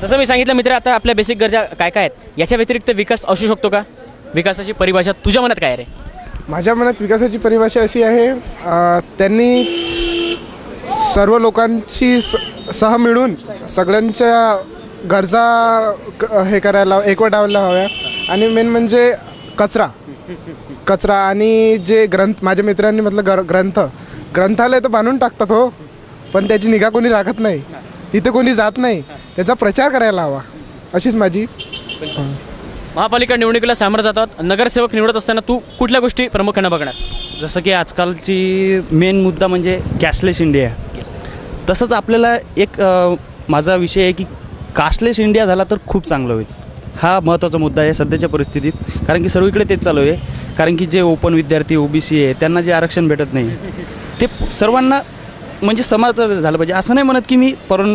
जसं मी सांगितलं मित्र, आता आपल्या बेसिक गरजा काय काय आहेत, याच्या व्यतिरिक्त विकास असू शकतो का? विकासाची परिभाषा तुझ्या मनात काय रे? माझ्या मनात विकासाची परिभाषा अशी आहे, त्यांनी सर्व लोकांची सह मिळून सगळ्यांच्या गरजा हे करायला एकवटायला हव्या. आणि मेन म्हणजे कचरा आणि जे माझ्या मित्रांनी म्हटलं ग्रंथालय तर बांधून टाकतात हो, पण त्याची निगा कोणी राखत नाही, तिथे कोणी जात नाही, त्याचा प्रचार करायला हवा, अशीच माझी. महापालिका निवडणुकीला सामोरं जातात, नगरसेवक निवडत असताना तू कुठल्या गोष्टी प्रामुख्याने बघणार? जसं की आजकालची मेन मुद्दा म्हणजे कॅशलेस इंडिया. तसंच आपल्याला एक माझा विषय आहे की कास्टलेस इंडिया झाला तर खूप चांगलं होईल. हा महत्त्वाचा मुद्दा आहे सध्याच्या परिस्थितीत, कारण की सर्वीकडे तेच चालू आहे. कारण की जे ओपन विद्यार्थी OBC आहे त्यांना जे आरक्षण भेटत नाही ते सर्वांना म्हणजे समांतर झालं पाहिजे. असं नाही म्हणत की मी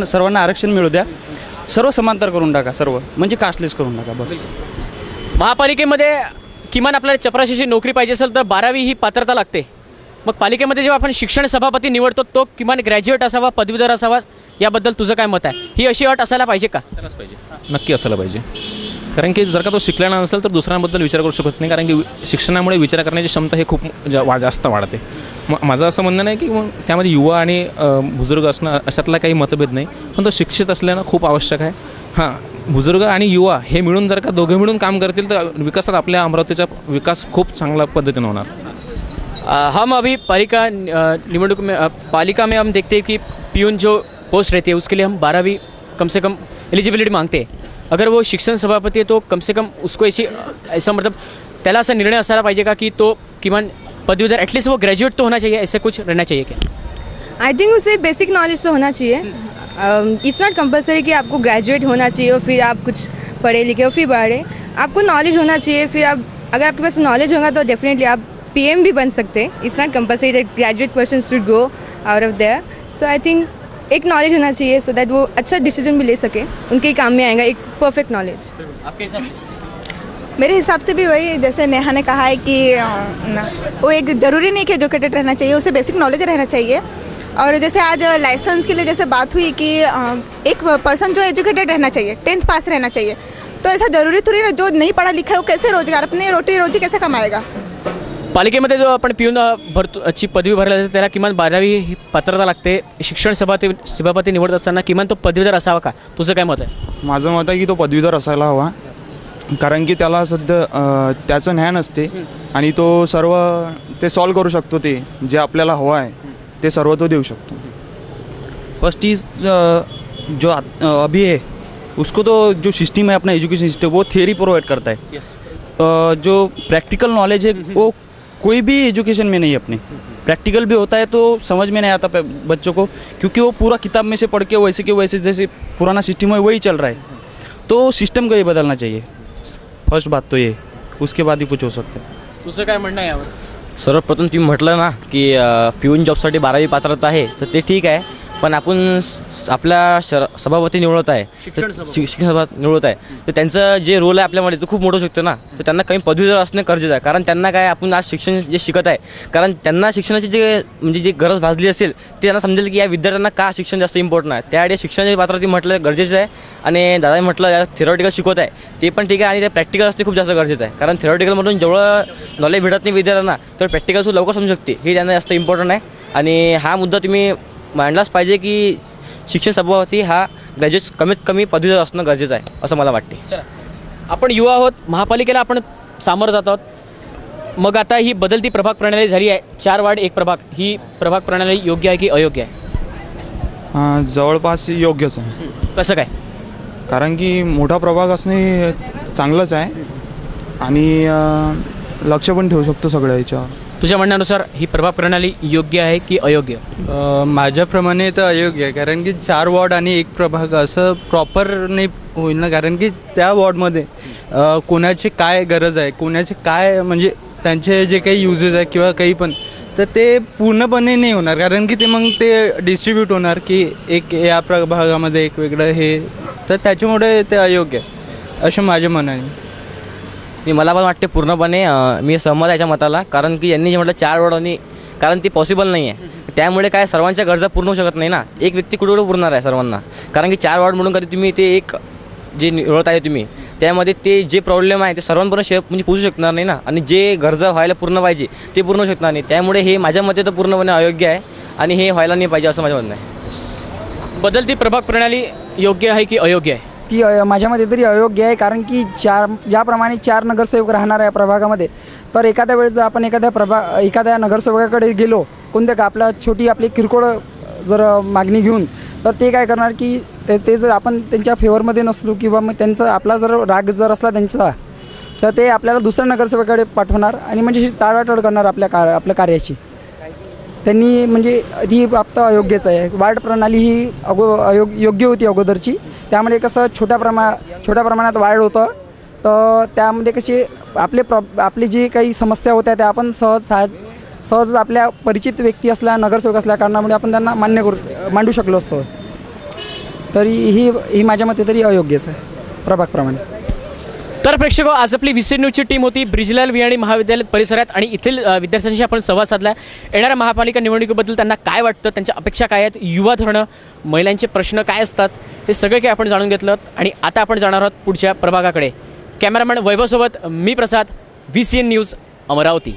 सर्वांना आरक्षण मिळू द्या, सर्व समांतर करून टाका, सर्व म्हणजे कास्टलेस करून टाका बस. महापालिकेमध्ये किमान आपल्याला चपराशीची नोकरी पाहिजे असेल तर 12वी ही पात्रता लागते. मग पालिकेमध्ये जेव्हा आपण शिक्षण सभापती निवडतो तो किमान ग्रॅज्युएट असावा, पदवीधर असावा, याबद्दल तुझं काय मत आहे? ही अशी अट असायला पाहिजे का? नक्की असायला पाहिजे. कारण की जर का तो शिकलेला नसेल तर दुसऱ्यांबद्दल विचार करू शकत नाही. कारण की शिक्षणामुळे विचार करण्याची क्षमता हे खूप जास्त वाढते. माझं असं म्हणणं नाही की त्यामध्ये युवा आणि बुजुर्ग असणं अशातला काही मतभेद नाही, पण तो शिक्षित असल्यानं खूप आवश्यक आहे. हां, बुजुर्ग आणि युवा हे मिळून जर का दोघे मिळून काम करतील तर विकासात आपल्या अमरावतीचा विकास खूप चांगल्या पद्धतीने होणार। हम अभी पालिका निवडणूक में पालिका में हम देखते हैं कि पियून जो पोस्ट रहती है उसके लिए हम 12वीं कम से कम एलिजिबिलिटी मांगते हैं। अगर वो शिक्षण सभापति है तो कम से कम उसको ऐसा मतलब त्याला असा निर्णय असायला पाहिजे का कि तो किमान पदवीधर एटलीस्ट वो ग्रेजुएट तो होना चाहिए, ऐसे कुछ रहना चाहिए क्या? I think use basic knowledge तो होना चाहिए। इट्स नॉट कंपलसरी कि आपको ग्रेजुएट होना चाहिए और फिर आप कुछ पढ़े लिखे और फिर बढ़े। आपको नॉलेज होना चाहिए, फिर आप अगर आपके पास नॉलेज होगा तो डेफिनेटली आप PM भी बन सकते हैं। It's not compulsory that graduate person should go out of their. So I think एक नॉलेज होना चाहिए सो दैट वो अच्छा डिसीजन भी ले सके, उनके काम में आएगा एक परफेक्ट नॉलेज। आपके हिसाब से? मेरे हिसाब से भी वही, जैसे नेहा ने कहा है कि वो एक ज़रूरी नहीं कि एजुकेटेड रहना चाहिए, उसे बेसिक नॉलेज रहना चाहिए। और जैसे आज लाइसेंस के लिए जैसे बात हुई कि एक पर्सन जो एजुकेटेड रहना चाहिए, 10th पास रहना चाहिए, तो ऐसा ज़रूरी थोड़ी ना जो नहीं पढ़ा लिखा है वो कैसे रोजगार अपने रोजी कैसे कमाएगा? पालिकेमध्ये जो आपण पिऊन भरतोची पदवी भरायला जाते त्याला किमान 12वी ही पात्रता लागते। शिक्षण सभापती निवडत असताना किमान तो पदवीधर असावा का? तुझं काय मत आहे? माझं मत आहे की तो पदवीधर असायला हवा, कारण की त्याला सध्या त्याचं ज्ञान असते आणि तो सर्व ते सॉल्व करू शकतो, ते जे आपल्याला हवं आहे ते सर्व तो देऊ शकतो। फर्स्ट इज जो अभी है उसको तो जो सिस्टम है अपना एजुकेशन सिस्टम वो थियरी प्रोवाइड करता है। जो प्रैक्टिकल नॉलेज है वो कोई भी एजुकेशन में नहीं, अपने प्रैक्टिकल भी होता है तो समझ में नहीं आता बच्चों को, क्योंकि वो पूरा किताब में से पढ़ के वैसे जैसे पुराना सिस्टम है वही चल रहा है। तो सिस्टम को ये बदलना चाहिए, फर्स्ट बात तो ये, उसके बाद ही कुछ हो सकता है। तुझं काय म्हणणं आहे यावर? सर्वप्रथम तुम्ही म्हटलं ना की पिऊन जॉबसाठी 12वी पात्रता आहे, तर ते ठीक आहे, पण आपण आपल्या सभापती निवडत आहे, शिक्षण सभा निवडत आहे, तर त्यांचं जे रोल आहे आपल्यामध्ये ते खूप मोठं शकतं ना, तर त्यांना काही पदवीधर असणे गरजेचं आहे। कारण त्यांना काय आपण आज शिक्षण जे शिकत आहे, कारण त्यांना शिक्षणाची जे म्हणजे जी गरज भासली असेल ते त्यांना समजेल की या विद्यार्थ्यांना का शिक्षण जास्त इम्पॉर्टंट आहे। त्यासाठी शिक्षणाची पात्रता म्हटलं गरजेचं आहे। आणि दादा म्हटलं या थिअरॉटिकल शिकवत आहे ते पण ठीक आहे, आणि ते प्रॅक्टिकल असणे खूप जास्त गरजेचं आहे, कारण थिअरॉटिकलमधून जेवढं नॉलेज भेटत नाही विद्यार्थ्यांना तर प्रॅक्टिकल लवकर समजू शकते, हे त्यांना जास्त इम्पॉर्टंट आहे। आणि हा मुद्दा तुम्ही मांडलाच पाहिजे की शिक्षण सभापती हा ग्रॅज्युएट कमीत कमी पदवीधर असणं गरजेचं आहे, असं मला वाटते। चला, आपण युवा आहोत, महापालिकेला आपण सामोरं जात आहोत। मग आता ही बदलती प्रभाग प्रणाली झाली आहे, 4 वार्ड 1 प्रभाग, ही प्रभाग प्रणाली योग्य आहे की अयोग्य आहे? जवळपास योग्यच आहे। कसं काय? कारण की मोठा प्रभाग असणे चांगलंच आहे आणि लक्ष पण ठेवू शकतो सगळ्या याच्यावर। तुझ्या म्हणण्यानुसार ही प्रभाग प्रणाली योग्य आहे की अयोग्य? माझ्याप्रमाणे तर अयोग्य आहे, कारण की 4 वॉर्ड आणि 1 प्रभाग असं प्रॉपर नाही होईल ना, कारण की त्या वॉर्डमध्ये कोणाची काय गरज आहे, कोणाचे काय म्हणजे त्यांचे जे काही युजेस आहे किंवा काही पण, तर ते पूर्णपणे नाही होणार, कारण की ते मग ते डिस्ट्रीब्यूट होणार की एक या प्रभागामध्ये एक वेगळं हे, तर त्याच्यामुळे ते अयोग्य आहे असं माझे म्हणणं आहे। मला पण वाटते पूर्णपणे मी सहमत याच्या मताला, कारण की यांनी जे म्हटलं 4 वॉर्ड आणि कारण ती पॉसिबल नाही आहे, त्यामुळे काय सर्वांच्या गरजा पूर्ण होऊ शकत नाही ना, एक व्यक्ती कुठे पुरणार आहे सर्वांना, कारण की 4 वॉर्ड म्हणून कधी तुम्ही ते एक जे निवडत आहे तुम्ही त्यामध्ये ते जे प्रॉब्लेम आहे ते सर्वांपर्यंत म्हणजे पोहोचू शकणार नाही ना, आणि जे गरजा व्हायला पूर्ण पाहिजे ते पूर्ण होऊ शकणार नाही, त्यामुळे हे माझ्या मते तर पूर्णपणे अयोग्य आहे आणि हे व्हायला नाही पाहिजे असं माझं म्हणणं आहे। बदलती प्रभाग प्रणाली योग्य आहे की अयोग्य आहे? ती माझ्या मते तरी अयोग्य आहे, कारण की ज्याप्रमाणे 4 नगरसेवक राहणार आहे प्रभागामध्ये, तर एखाद्या वेळेस आपण एखाद्या नगरसेवकाकडे गेलो, कोणत्या का आपली किरकोळ जर मागणी घेऊन, तर ते काय करणार की ते जर आपण त्यांच्या फेवरमध्ये नसलो किंवा मग त्यांचा आपला जर राग जर असला त्यांचा, तर ते आपल्याला दुसऱ्या नगरसेवकाकडे पाठवणार आणि म्हणजे टाळाटाळ करणार आपल्या कार्याची। त्यांनी म्हणजे ही बाबत अयोग्यच आहे। वार्ड प्रणाली ही योग्य होती अगोदरची, त्यामध्ये कसं छोट्या प्रमाणात वाढ होतं, तर त्यामध्ये कशी आपली जी काही समस्या होत्या त्या आपण सहज आपल्या परिचित व्यक्ती असल्या नगरसेवक असल्या कारणामुळे आपण त्यांना मांडू शकलो असतो, तरी ही माझ्या मते तरी अयोग्यच आहे प्रभाग प्रमाणे। तर प्रेक्षको, आज आपली VCN न्यूजची टीम होती ब्रिजलाल विहाणी महाविद्यालय परिसरात आणि येथील विद्यार्थ्यांशी आपण संवाद साधला। येणाऱ्या महापालिका निवडणुकीबद्दल त्यांना काय वाटतं, त्यांच्या अपेक्षा काय आहेत, युवा धोरणं, महिलांचे प्रश्न काय असतात, हे सगळे काही आपण जाणून घेतलं। आणि आता आपण जाणार आहोत पुढच्या प्रभागाकडे। कॅमेरामॅन वैभवसोबत मी प्रसाद, VCN न्यूज अमरावती।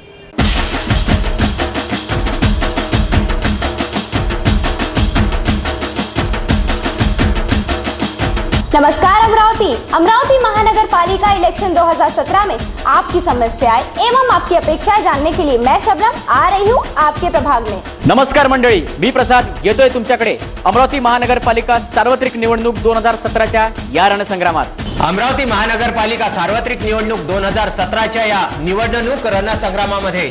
नमस्कार अमरावती। अमरावती महानगर पालिका इलेक्शन 2017 में आपकी समस्याएं एवं आपकी अपेक्षाएं जानने के लिए मैं शबनम आ रही हूं आपके प्रभाग में। नमस्कार मंडळी, मी प्रसाद येतोय तुमच्याकडे अमरावती महानगरपालिका सार्वत्रिक निवडणूक 2017च्या या रणसंग्रामात। अमरावती महानगरपालिका सार्वत्रिक निवडणूक 2017च्या या निवडणूक रणसंग्रामामध्ये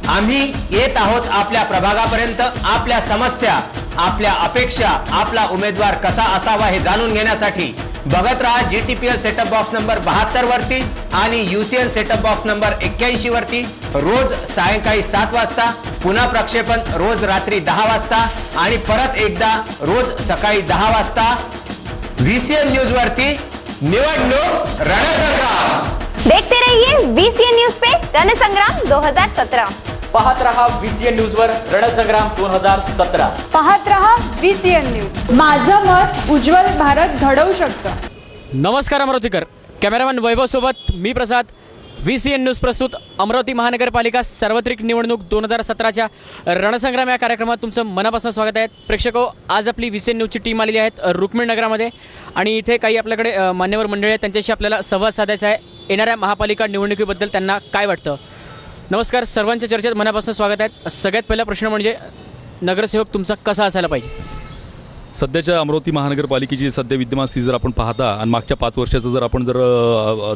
आम्ही येत आहोत आपल्या प्रभागापर्यंत। आपल्या समस्या, आपल्या अपेक्षा, आपला उमेदवार कसा असावा हे जाणून घेण्यासाठी बघत रहा GTPL सेटअप बॉक्स नंबर 72 वरती आणि UCN सेटअप बॉक्स नंबर 81 वरती रोज सायंकाळी 7 वाजता, पुन्हा प्रक्षेपण रोज रात्री 10 वाजता आणि परत एकदा रोज सकाळी 10 वाजता VCN न्यूज वरती निवडणूक रणसंग्राम। देखते रहिए VCN न्यूज पे रणसंग्राम 2017। पाहत रहा VCN न्यूज वर रणसंग्राम 2017। पाहत रहा VCN न्यूज, माझं मत उज्ज्वल भारत घडवू शकतं। नमस्कार अमरावतीकर, कॅमेरामॅन वैभव सोबत मी प्रसाद। VCN न्यूज प्रस्तुत अमरावती महानगरपालिका सार्वत्रिक निवडणूक 2017च्या रणसंग्राम या कार्यक्रमात तुमचं मनापासून स्वागत आहे। प्रेक्षको, आज आपली VCN न्यूजची टीम आलेली आहेत रुक्मिणी नगरामध्ये आणि इथे काही आपल्याकडे मान्यवर मंडळी आहेत, त्यांच्याशी आपल्याला संवाद साधायचा आहे। येणाऱ्या महापालिका निवडणुकीबद्दल त्यांना काय वाटतं। नमस्कार, सर्वांच्या चर्चेत मनापासून स्वागत आहे। सगळ्यात पहिला प्रश्न म्हणजे नगरसेवक तुमचा कसा असायला पाहिजे। सध्याच्या अमरावती महानगरपालिकेची सध्या विद्यमान स्थिती जर आपण पाहता आणि मागच्या 5 वर्षाचा जर आपण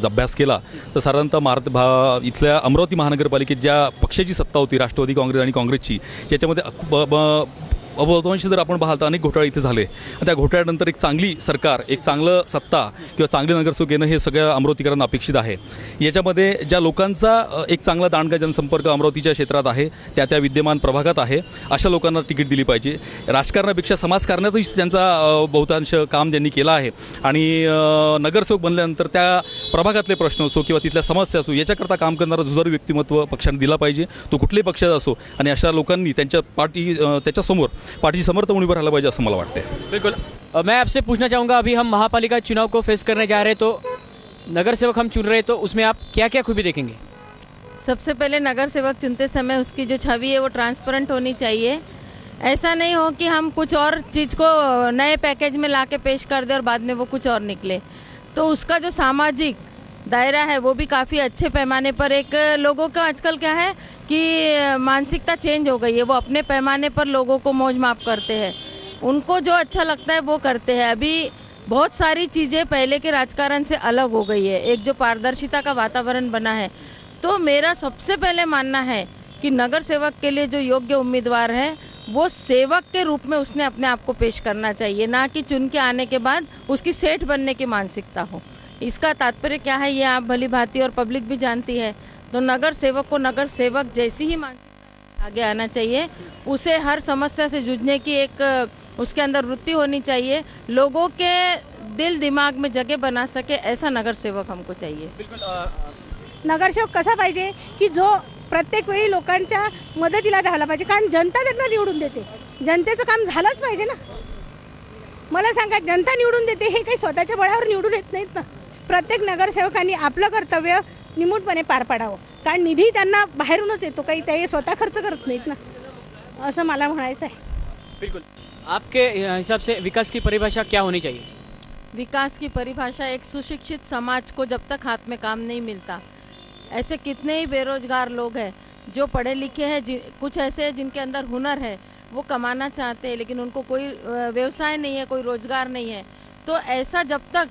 अभ्यास केला तर साधारणतः इथल्या अमरावती महानगरपालिकेत ज्या पक्षाची सत्ता होती, राष्ट्रवादी काँग्रेस आणि काँग्रेसची, ज्याच्यामध्ये बहुतांश जर आपण पाहता अनेक घोटाळे इथे झाले। त्या घोटाळ्यानंतर एक चांगली सरकार, एक चांगलं सत्ता किंवा चांगले नगरसेवक येणं हे सगळ्या अमरावतीकरांना अपेक्षित आहे। याच्यामध्ये ज्या लोकांचा एक चांगला दांडगा जनसंपर्क अमरावतीच्या क्षेत्रात आहे, त्या विद्यमान प्रभागात आहे, अशा लोकांना तिकीट दिली पाहिजे। राजकारणापेक्षा समाजकारणातही त्यांचा बहुतांश काम त्यांनी केलं आहे आणि नगरसेवक बनल्यानंतर त्या प्रभागातले प्रश्न असो किंवा तिथल्या समस्या असो याच्याकरता काम करणारं जुजारू व्यक्तिमत्व पक्षाने दिला पाहिजे, तो कुठल्याही पक्षाचा असो। आणि अशा लोकांनी त्यांच्या त्याच्यासमोर पार्टी समर्थ म्हणून उभं राहिलं पाहिजे असं मला वाटतं। बिल्कुल, मैं आपसे पूछना चाहूँगा, अभी हम महापालिका चुनाव को फेस करने जा रहे हैं, तो नगरसेवक हम चुन रहे हैं, तो उसमें आप क्या क्या खूबी देखेंगे। सबसे पहले नगरसेवक चुनते समय उसकी जो छवि है वो ट्रांसपेरेंट होनी चाहिए। ऐसा नहीं हो कि हम कुछ और चीज़ को नए पैकेज में ला के पेश कर दें और बाद में वो कुछ और निकले। तो उसका जो सामाजिक दायरा है वो भी काफ़ी अच्छे पैमाने पर, एक लोगों का आजकल क्या है कि मानसिकता चेंज हो गई है, वो अपने पैमाने पर लोगों को मौज माफ करते हैं, उनको जो अच्छा लगता है वो करते हैं। अभी बहुत सारी चीज़ें पहले के राजकारण से अलग हो गई है, एक जो पारदर्शिता का वातावरण बना है। तो मेरा सबसे पहले मानना है कि नगर सेवक के लिए जो योग्य उम्मीदवार है वो सेवक के रूप में उसने अपने आप को पेश करना चाहिए, ना कि चुन के आने के बाद उसकी सेठ बनने की मानसिकता हो। इसका तात्पर्य क्या है ये आप भली भांति और पब्लिक भी जानती है। तो नगर सेवक को नगर सेवक जैसी ही मानसिकता आगे आना चाहिए, उसे हर समस्या से जूझने की एक उसके अंदर वृत्ति होनी चाहिए, लोगों के दिल दिमाग में जगह बना सके, ऐसा नगर सेवक हमको चाहिए। बिल्कुल, नगरसेवक कसा पाहिजे की जो प्रत्येक वेळी लोकांच्या मदतीला धावला पाहिजे, कारण जनता त्यांना निवडून देते, जनतेचं काम झालंच पाहिजे ना। मला सांगा, जनता निवडून देते हे काही स्वतःच्या बळावर निवडून येत नाहीत ना। प्रत्येक नगरसेवकांनी आपलं कर्तव्य निमूटपणे पार पाडावं, कारण निधी त्यांना बाहेरूनच येतो, काही ते स्वतः खर्च करत नाहीत ना, असं मला म्हणायचं आहे। बिल्कुल, आपके हिसाब से विकास की परिभाषा क्या होनी चाहिए। विकास की परिभाषा एक सुशिक्षित समाज को जब तक हाथ में काम नहीं मिलता, ऐसे कितने ही बेरोजगार लोग हैं जो पढ़े लिखे हैं, कुछ ऐसे हैं जिनके अंदर हुनर है, वो कमाना चाहते हैं लेकिन उनको कोई व्यवसाय नहीं है, कोई रोजगार नहीं है। तो ऐसा जब तक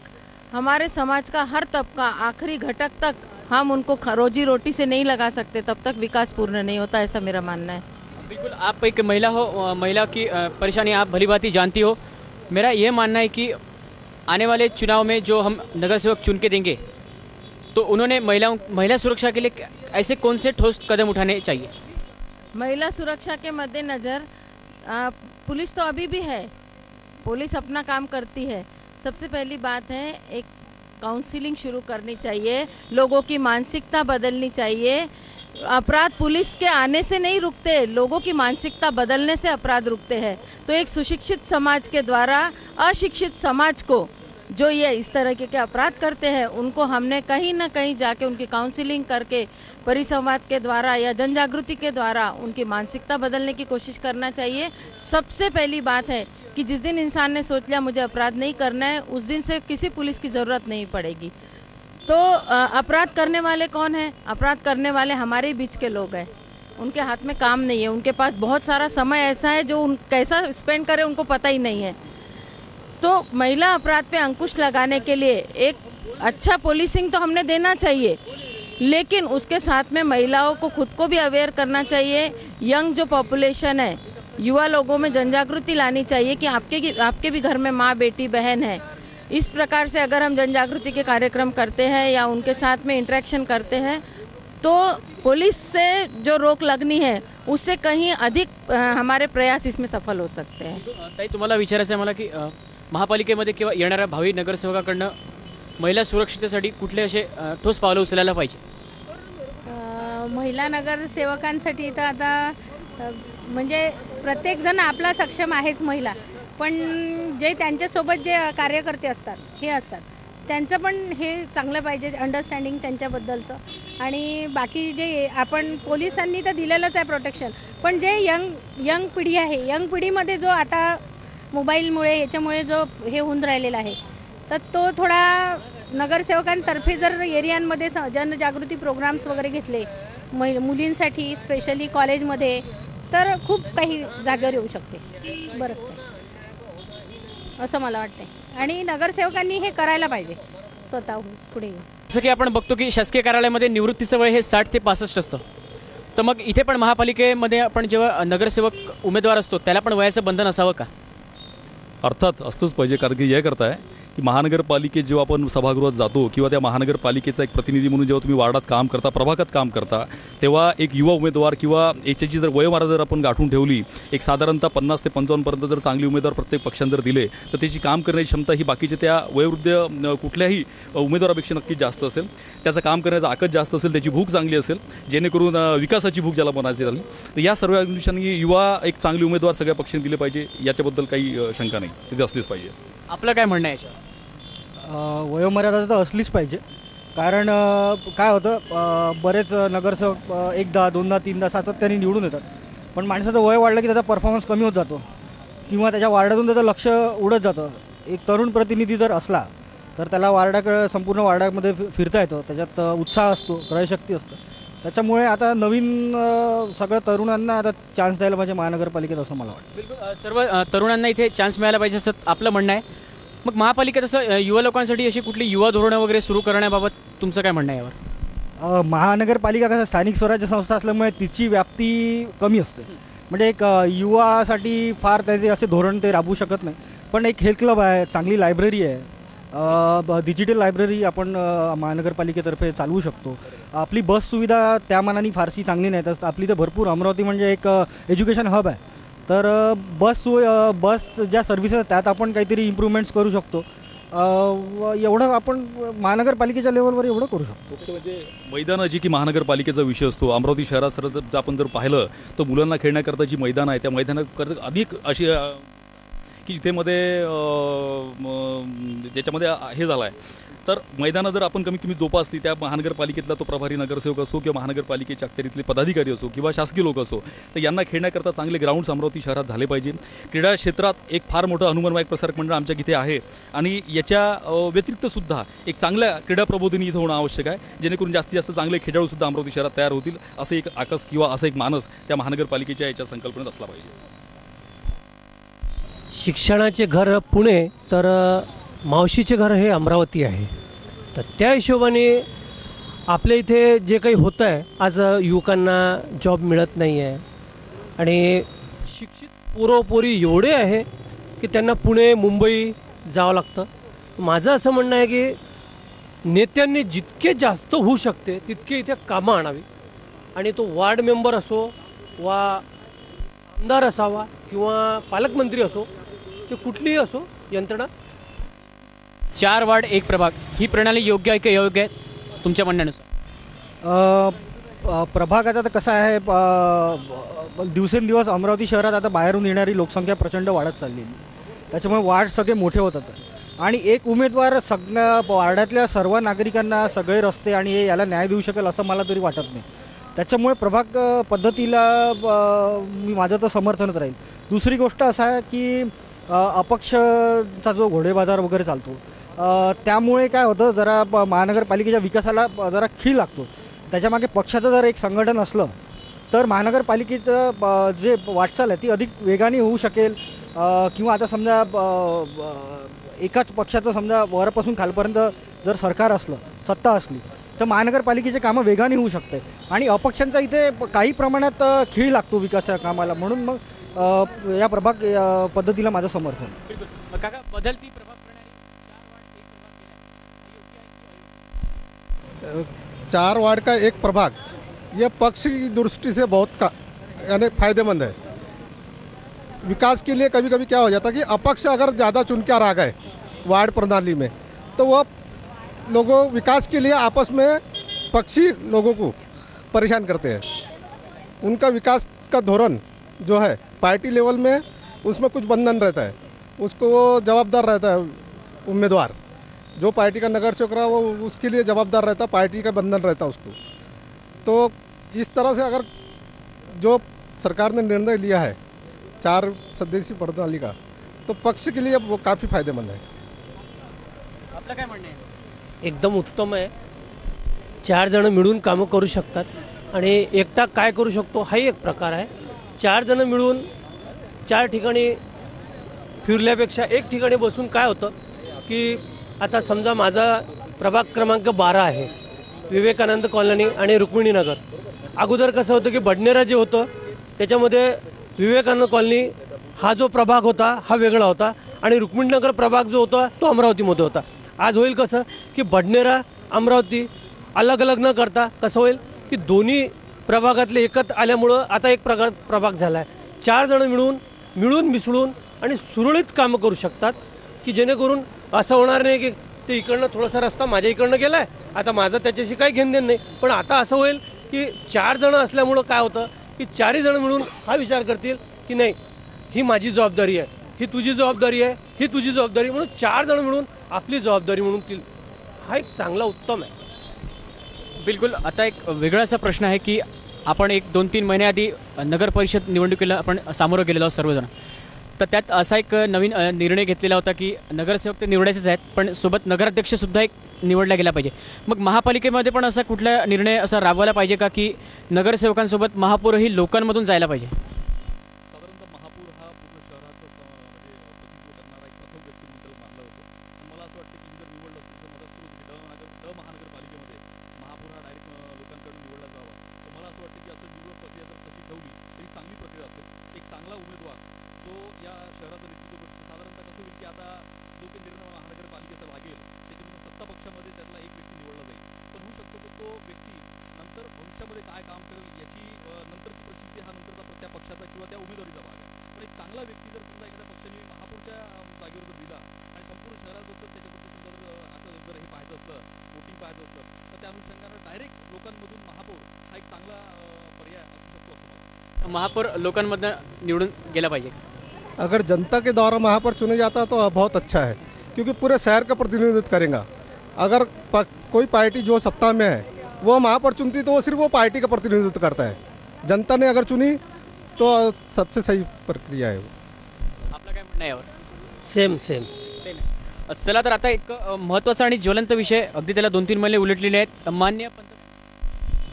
हमारे समाज का हर तबका आखिरी घटक तक हम उनको रोजी रोटी से नहीं लगा सकते, तब तक विकास पूर्ण नहीं होता, ऐसा मेरा मानना है। बिल्कुल, आप एक महिला हो, महिला की परेशानी आप भली भांति जानती हो। मेरा ये मानना है कि आने वाले चुनाव में जो हम नगर सेवक चुन के देंगे तो उन्होंने महिला सुरक्षा के लिए ऐसे कौन से ठोस कदम उठाने चाहिए। महिला सुरक्षा के मद्देनज़र पुलिस तो अभी भी है, पुलिस अपना काम करती है। सबसे पहली बात है एक काउंसलिंग शुरू करनी चाहिए, लोगों की मानसिकता बदलनी चाहिए। अपराध पुलिस के आने से नहीं रुकते, लोगों की मानसिकता बदलने से अपराध रुकते हैं। तो एक सुशिक्षित समाज के द्वारा अशिक्षित समाज को जो ये इस तरह के अपराध करते हैं उनको हमने कहीं ना कहीं जाके उनकी काउंसलिंग करके परिसंवाद के द्वारा या जन जागृति के द्वारा उनकी मानसिकता बदलने की कोशिश करना चाहिए। सबसे पहली बात है कि जिस दिन इंसान ने सोच लिया मुझे अपराध नहीं करना है, उस दिन से किसी पुलिस की ज़रूरत नहीं पड़ेगी। तो अपराध करने वाले कौन है? अपराध करने वाले हमारे बीच के लोग हैं। उनके हाथ में काम नहीं है, उनके पास बहुत सारा समय ऐसा है जो उन कैसा स्पेंड करे उनको पता ही नहीं है। तो महिला अपराध पे अंकुश लगाने के लिए एक अच्छा पुलिसिंग तो हमने देना चाहिए, लेकिन उसके साथ में महिलाओं को खुद को भी अवेयर करना चाहिए। यंग जो पॉपुलेशन है, युवा लोगों में जनजागृति लानी चाहिए कि आपके भी घर में माँ बेटी बहन है। इस प्रकार से अगर हम जनजागृति के कार्यक्रम करते हैं या उनके साथ में इंटरेक्शन करते हैं तो पुलिस से जो रोक लगनी है उससे कहीं अधिक हमारे प्रयास इसमें सफल हो सकते हैं। ताई, तुम्हाला विचारायचं आहे मला की महापालिकेमध्ये किंवा येणाऱ्या भावी नगरसेवकाकडनं महिला सुरक्षिततेसाठी कुठले असे ठोस पावलं उचलायला पाहिजे? महिला नगरसेवकांसाठी तर आता म्हणजे प्रत्येकजण आपला सक्षम आहेच महिला, पण जे त्यांच्यासोबत जे कार्यकर्ते असतात हे असतात त्यांचं पण हे चांगलं पाहिजे अंडरस्टँडिंग त्यांच्याबद्दलचं। आणि बाकी जे आपण पोलिसांनी तर दिलेलंच आहे प्रोटेक्शन, पण जे यंग पिढी आहे, यंग पिढीमध्ये जो आता मोबाईलमुळे याच्यामुळे जो हे होऊन राहिलेला आहे, तर तो थोडा नगरसेवकांतर्फे जर एरियांमध्ये जनजागृती प्रोग्राम्स वगैरे घेतले मुलींसाठी स्पेशली कॉलेजमध्ये, तर खूप काही जागेवर येऊ शकते बरंच काही, असं मला वाटते। आणि नगरसेवकांनी हे करायला पाहिजे स्वतःहून पुढे। जसं की आपण बघतो की शासकीय कार्यालयामध्ये निवृत्तीचं वय हे 60 ते 65 असतं, तर मग इथे पण महापालिकेमध्ये आपण जेव्हा नगरसेवक उमेदवार असतो त्याला पण वयाचं बंधन असावं का? अर्थात असतंच पाहिजे, कारण की हे करताय की महानगरपालिकेत जेव्हा आपण सभागृहात जातो किंवा त्या महानगरपालिकेचा एक प्रतिनिधी म्हणून जेव्हा तुम्ही वार्डात काम करता, प्रभागात काम करता, तेव्हा एक युवा उमेदवार किंवा याची जर वयोमार्ग जर आपण गाठून ठेवली, एक साधारणतः 50 ते 55 पर्यंत जर चांगली उमेदवार प्रत्येक पक्षाने जर दिले तर त्याची काम करण्याची क्षमता ही बाकीच्या त्या वयोवृद्ध कुठल्याही उमेदवारापेक्षा नक्कीच जास्त असेल। त्याचं काम करण्याचा आकत जास्त असेल, त्याची भूक चांगली असेल, जेणेकरून विकासाची भूक ज्याला म्हणायची झाली, तर या सर्व अनुषंगाने युवा एक चांगली उमेदवार सगळ्या पक्षाने दिले पाहिजे, याच्याबद्दल काही शंका नाही, ते असलीच पाहिजे। आपलं काय म्हणणं आहे? वयोमर्यादा तर असलीच पाहिजे, कारण काय होतं बरेच नगरसेवक एकदा दोनदा तीनदा सातत्याने निवडून येतात, पण माणसाचं वय वाढलं की त्याचा परफॉर्मन्स कमी होत जातो किंवा त्याच्या वार्डातून त्याचं लक्ष उडत जातं। एक तरुण प्रतिनिधी जर असला तर त्याला संपूर्ण वार्डामध्ये फिरता येतं, त्याच्यात उत्साह असतो, क्रयशक्ती असतं। त्याच्यामुळे आता नवीन सगळ्या तरुणांना आता चान्स द्यायला पाहिजे महानगरपालिकेत, असं मला वाटतं। बिलकुल, सर्व तरुणांना इथे चान्स मिळायला पाहिजे असं आपलं म्हणणं आहे। मग महापालिकेत असं युवा लोकांसाठी अशी कुठली युवा धोरणं वगैरे सुरू करण्याबाबत तुमचं काय म्हणणं आहे यावर? महानगरपालिका कसं स्थानिक स्वराज्य संस्था असल्यामुळे तिची व्याप्ती कमी असते, म्हणजे एक युवासाठी फार त्याचे असे धोरण ते राबवू शकत नाही। पण एक हेल्थ क्लब आहे, चांगली लायब्ररी आहे, डिजिटल लायब्ररी आपण महानगरपालिकेतर्फे चालवू शकतो। आपली बस सुविधा त्या मानाने फारशी चांगली नाही, तर आपली तर भरपूर, अमरावती म्हणजे एक एज्युकेशन हब आहे, तर बस ज्या सर्व्हिसेस आहेत त्यात आपण काहीतरी इम्प्रूव्हमेंट्स करू शकतो। एवढं आपण महानगरपालिकेच्या लेवलवर एवढं करू शकतो। म्हणजे मैदानं जी की महानगरपालिकेचा विषय असतो, अमरावती शहरात जर आपण जर पाहिलं तर मुलांना खेळण्याकरता जी मैदानं आहे त्या मैदानाकरता अनेक अशी की जिथे ज्याच्यामध्ये हे झालं आहे, तर मैदानं जर आपण कमीत कमी जोपासली, त्या महानगरपालिकेतला तो प्रभारी नगरसेवक असो किंवा महानगरपालिकेच्या अखत्यारीतले पदाधिकारी असो किंवा शासकीय लोक असो, तर यांना खेळण्याकरता चांगले ग्राउंड्स अमरावती शहरात झाले पाहिजे। क्रीडा क्षेत्रात एक फार मोठं हनुमानवायक प्रसारक मंडळ आमच्या इथे आहे आणि याच्या व्यतिरिक्तसुद्धा एक चांगल्या क्रीडा प्रबोधिनी इथं होणं आवश्यक आहे, जेणेकरून जास्तीत जास्त चांगले खेळाडूसुद्धा अमरावती शहरात तयार होतील, असं एक आकस किंवा असं एक मानस त्या महानगरपालिकेच्या याच्या संकल्पनेत असला पाहिजे। शिक्षणाचे घर पुणे तर मावशीचे घर हे अमरावती आहे, तर त्या हिशोबाने आपल्या इथे जे काही होतं आहे, आज युवकांना जॉब मिळत नाही आहे आणि शिक्षित पोरोपोरी एवढे आहे की त्यांना पुणे मुंबई जावं लागतं। माझं असं म्हणणं आहे की नेत्यांनी जितके जास्त होऊ शकते तितके इथे कामं आणावी आणि तो वार्ड मेंबर असो वा आमदार असावा किंवा पालकमंत्री असो की कुठलीही असो यंत्रणा। 4 वार्ड 1 प्रभाग ही प्रणाली योग्य आहे की अयोग्य आहे तुमच्या म्हणण्यानुसार? प्रभागात आता कसं आहे, दिवसेंदिवस अमरावती शहरात आता बाहेरून येणारी लोकसंख्या प्रचंड वाढत चाललेली, त्याच्यामुळे वार्ड सगळे मोठे होतात। आणि एक उमेदवार सगळ्या वार्डातल्या सर्व नागरिकांना सगळे रस्ते आणि हे याला न्याय देऊ शकेल असं मला तरी वाटत नाही. त्याच्यामुळे प्रभाग पद्धतीला मी माझं तर समर्थनच राहील. दुसरी गोष्ट असं आहे की अपक्षचा जो घोडेबाजार वगैरे चालतो त्यामुळे काय होतं, जरा महानगरपालिकेच्या विकासाला जरा खीळ लागतो. त्याच्यामागे पक्षाचं जर एक संघटन असलं तर महानगरपालिकेचं जे वाटचाल आहे ती अधिक वेगाने होऊ शकेल. किंवा आता समजा एकाच पक्षाचं समजा वरपासून खालपर्यंत जर सरकार असलं, सत्ता असली तर महानगरपालिकेचे कामं वेगाने होऊ शकते. आणि अपक्षांचा इथे काही प्रमाणात खीळ लागतो विकासाच्या कामाला. म्हणून मग या प्रभाग पद्धतीला माझं समर्थन. काका, बदलती प्रभाग 4 वार्ड का एक प्रभाग, ये पक्ष की दृष्टि से बहुत यानी फायदेमंद है. विकास के लिए कभी कभी क्या हो जाता है कि अपक्ष अगर ज़्यादा चुनकर आ गए वार्ड प्रणाली में तो वह लोगों विकास के लिए आपस में पक्षी लोगों को परेशान करते हैं. उनका विकास का धोरण जो है पार्टी लेवल में उसमें कुछ बंधन रहता है, उसको वो जवाबदार रहता है. उम्मीदवार जो पार्टी का नगर सेवक रहा वो उसके लिए जवाबदार रहता, पार्टी का बंधन रहता उसको. तो इस तरह से अगर जो सरकार ने निर्णय लिया है 4 सदस्यीय प्रणाली का, तो पक्ष के लिए वो काफ़ी फायदेमंद है. आपलं काय म्हणणं आहे? एकदम उत्तम आहे. 4 जण मिळून कामं करू शकतात आणि एकटा काय करू शकतो हाही एक प्रकार आहे. 4 जण मिळून 4 ठिकाणी फिरल्यापेक्षा एक ठिकाणी बसून काय होतं की आता समजा माझा प्रभाग क्रमांक 12 आहे, विवेकानंद कॉलनी आणि रुक्मिणीनगर. अगोदर कसं होतं की बडनेरा जे होतं त्याच्यामध्ये विवेकानंद कॉलनी हा जो प्रभाग होता हा वेगळा होता आणि रुक्मिणीनगर प्रभाग जो होता तो अमरावतीमध्ये होता. आज होईल कसं की बडनेरा अमरावती अलग अलग न करता कसं होईल की दोन्ही प्रभागातले एकत्र आल्यामुळं आता एक प्रभाग झाला आहे. 4 जण मिळून मिसळून आणि सुरळीत कामं करू शकतात की जेणेकरून असं होणार नाही की ते इकडनं थोडासा रस्ता माझ्या इकडनं गेला आहे, आता माझं त्याच्याशी काही घेणदेण नाही. पण आता असं होईल की 4 जण असल्यामुळं काय होतं की 4 जण मिळून हा विचार करतील की नाही ही माझी जबाबदारी आहे, ही तुझी जबाबदारी आहे, ही तुझी जबाबदारी, म्हणून 4 जण मिळून आपली जबाबदारी म्हणून ती हा एक चांगला उत्तम आहे. बिलकुल. आता एक वेगळा असा प्रश्न आहे की आपण 1-2-3 महिन्याआधी नगर परिषद निवडणुकीला आपण सामोरं गेलेलो आहोत सर्वजण. तर त्यात असा एक नवीन निर्णय घेतलेला होता की नगरसेवक ते निवडायचेच आहेत पण सोबत नगराध्यक्षसुद्धा एक निवडला गेला पाहिजे. मग महापालिकेमध्ये पण असा कुठला निर्णय असा राबवायला पाहिजे का की नगरसेवकांसोबत महापौरही लोकांमधून जायला पाहिजे? साधारणतः महापौर हा पूर्ण शहराचा प्रतिनिधित्व करणारा एक प्रथम व्यक्तिमंडळ मानला जातो. पण मला असं वाटतं की जर निवडलं असेल तर मला महानगरपालिकेमध्ये महापौर हा डायरेक्ट लोकांकडून निवडला जावा. तर मला असं वाटतं की असं निवड प्रक्रिया जर तशी ठेवली तरी चांगली प्रक्रिया असेल. एक चांगला उमेदवार जो या शहराचं नेतृत्व करतो. साधारणतः कसं होईल की आता जो काही निर्णय महानगरपालिकेचा लागेल त्याच्यानुसार सत्ता पक्षामध्ये त्यातला एक व्यक्ती निवडला जाईल. पण होऊ शकतो की तो व्यक्ती नंतर भविष्यामध्ये काय काम करेल याची नंतरची प्रसिद्धी हा नंतरचा त्या पक्षाचा किंवा त्या उमेदवारीचा भाग आहे. पण एक चांगला व्यक्ती जर समजा एखाद्या पक्षाने महापौरच्या जागेवर जर दिला आणि संपूर्ण शहराबद्दल त्याच्याबद्दल समजा आता जर हे पाहायचं असलं, वोटिंग पाहायचं असलं तर त्या अनुषंगानं डायरेक्ट लोकांमधून महापौर हा एक चांगला पर्याय असू शकतो असं मला. महापौर लोकांमधनं निवडून गेला पाहिजे. अगर जनता के द्वारा महापौर चुने जाता तो बहुत अच्छा है क्योंकि पूरे शहर का प्रतिनिधित्व करेगा. अगर कोई पार्टी जो सत्ता में है वो महापौर चुनती तो वो सिर्फ वो पार्टी का प्रतिनिधित्व करता है. जनता ने अगर चुनी तो सबसे सही प्रक्रिया है. आपलं काय म्हणणं आहे यावर? सेम. चला तर आता एक महत्त्वाचा आणि ज्वलंत विषय अगदी त्याला 2-3 महिने उलटलेले आहेत. मान्य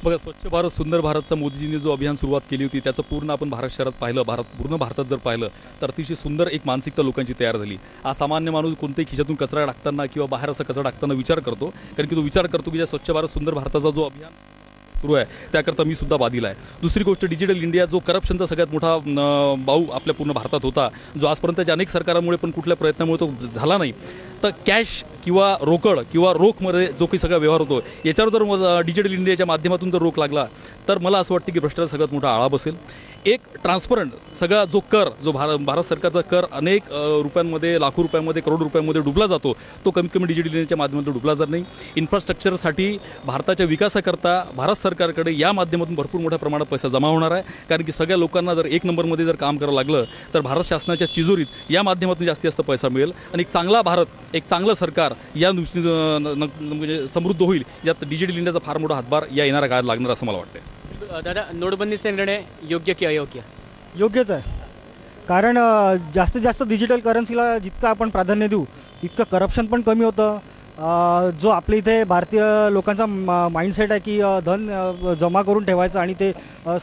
बघा, स्वच्छ भारत सुंदर भारतचा मोदीजींनी जो अभियान सुरुवात केली होती त्याचं पूर्ण आपण भारत शहरात पाहिलं, पूर्ण भारतात जर पाहिलं तर अतिशय सुंदर एक मानसिकता लोकांची तयार झाली. हा सामान्य माणूस कोणत्याही खिशातून कचरा टाकताना किंवा बाहेर असा कचरा टाकताना विचार करतो, कारण की तो विचार करतो की ज्या स्वच्छ भारत सुंदर भारताचा जो अभियान सुरू आहे त्याकरता मी सुद्धा बाधिला आहे. दुसरी गोष्ट डिजिटल इंडिया जो करप्शनचा सगळ्यात मोठा बाऊ आपल्या पूर्ण भारतात होता, जो आजपर्यंतच्या अनेक सरकारांमुळे पण कुठल्या प्रयत्नामुळे तो झाला नाही. तर कॅश किंवा रोकड किंवा रोखमध्ये जो काही सगळा व्यवहार होतो याच्यावर जर डिजिटल इंडियाच्या माध्यमातून जर रोख लागला तर मला असं वाटतं की भ्रष्टाचार सगळ्यात मोठा आळा बसेल. एक ट्रान्सपरंट सगळा जो कर जो भारत सरकारचा कर अनेक रुपयांमध्ये, लाखो रुपयांमध्ये, करोड रुपयांमध्ये डुबला जातो तो कमीत कमी डिजिटल इंडियाच्या माध्यमातून डुबला जात नाही. इन्फ्रास्ट्रक्चरसाठी भारताच्या विकासाकरता भारत सरकारकडे या माध्यमातून भरपूर मोठ्या प्रमाणात पैसा जमा होणार आहे, कारण की सगळ्या लोकांना जर 1 नंबरमध्ये जर काम करावं लागलं तर भारत शासनाच्या तिजोरीत या माध्यमातून जास्तीत जास्त पैसा मिळेल आणि एक चांगला भारत एक चांगलं सरकार या दृष्टीनं म्हणजे समृद्ध होईल. यात डिजिटल इंडियाचा फार मोठा हातभार या येणाऱ्या काळात लागणार असं मला वाटतं. दादा, नोटबंदीचा निर्णय योग्य की अयोग्य? योग्यच आहे, कारण जास्तीत जास्त डिजिटल करन्सीला जितकं आपण प्राधान्य देऊ तितकं करप्शन पण कमी होतं. जो आपल्या इथे भारतीय लोकांचा माइंडसेट आहे की धन जमा करून ठेवायचं आणि ते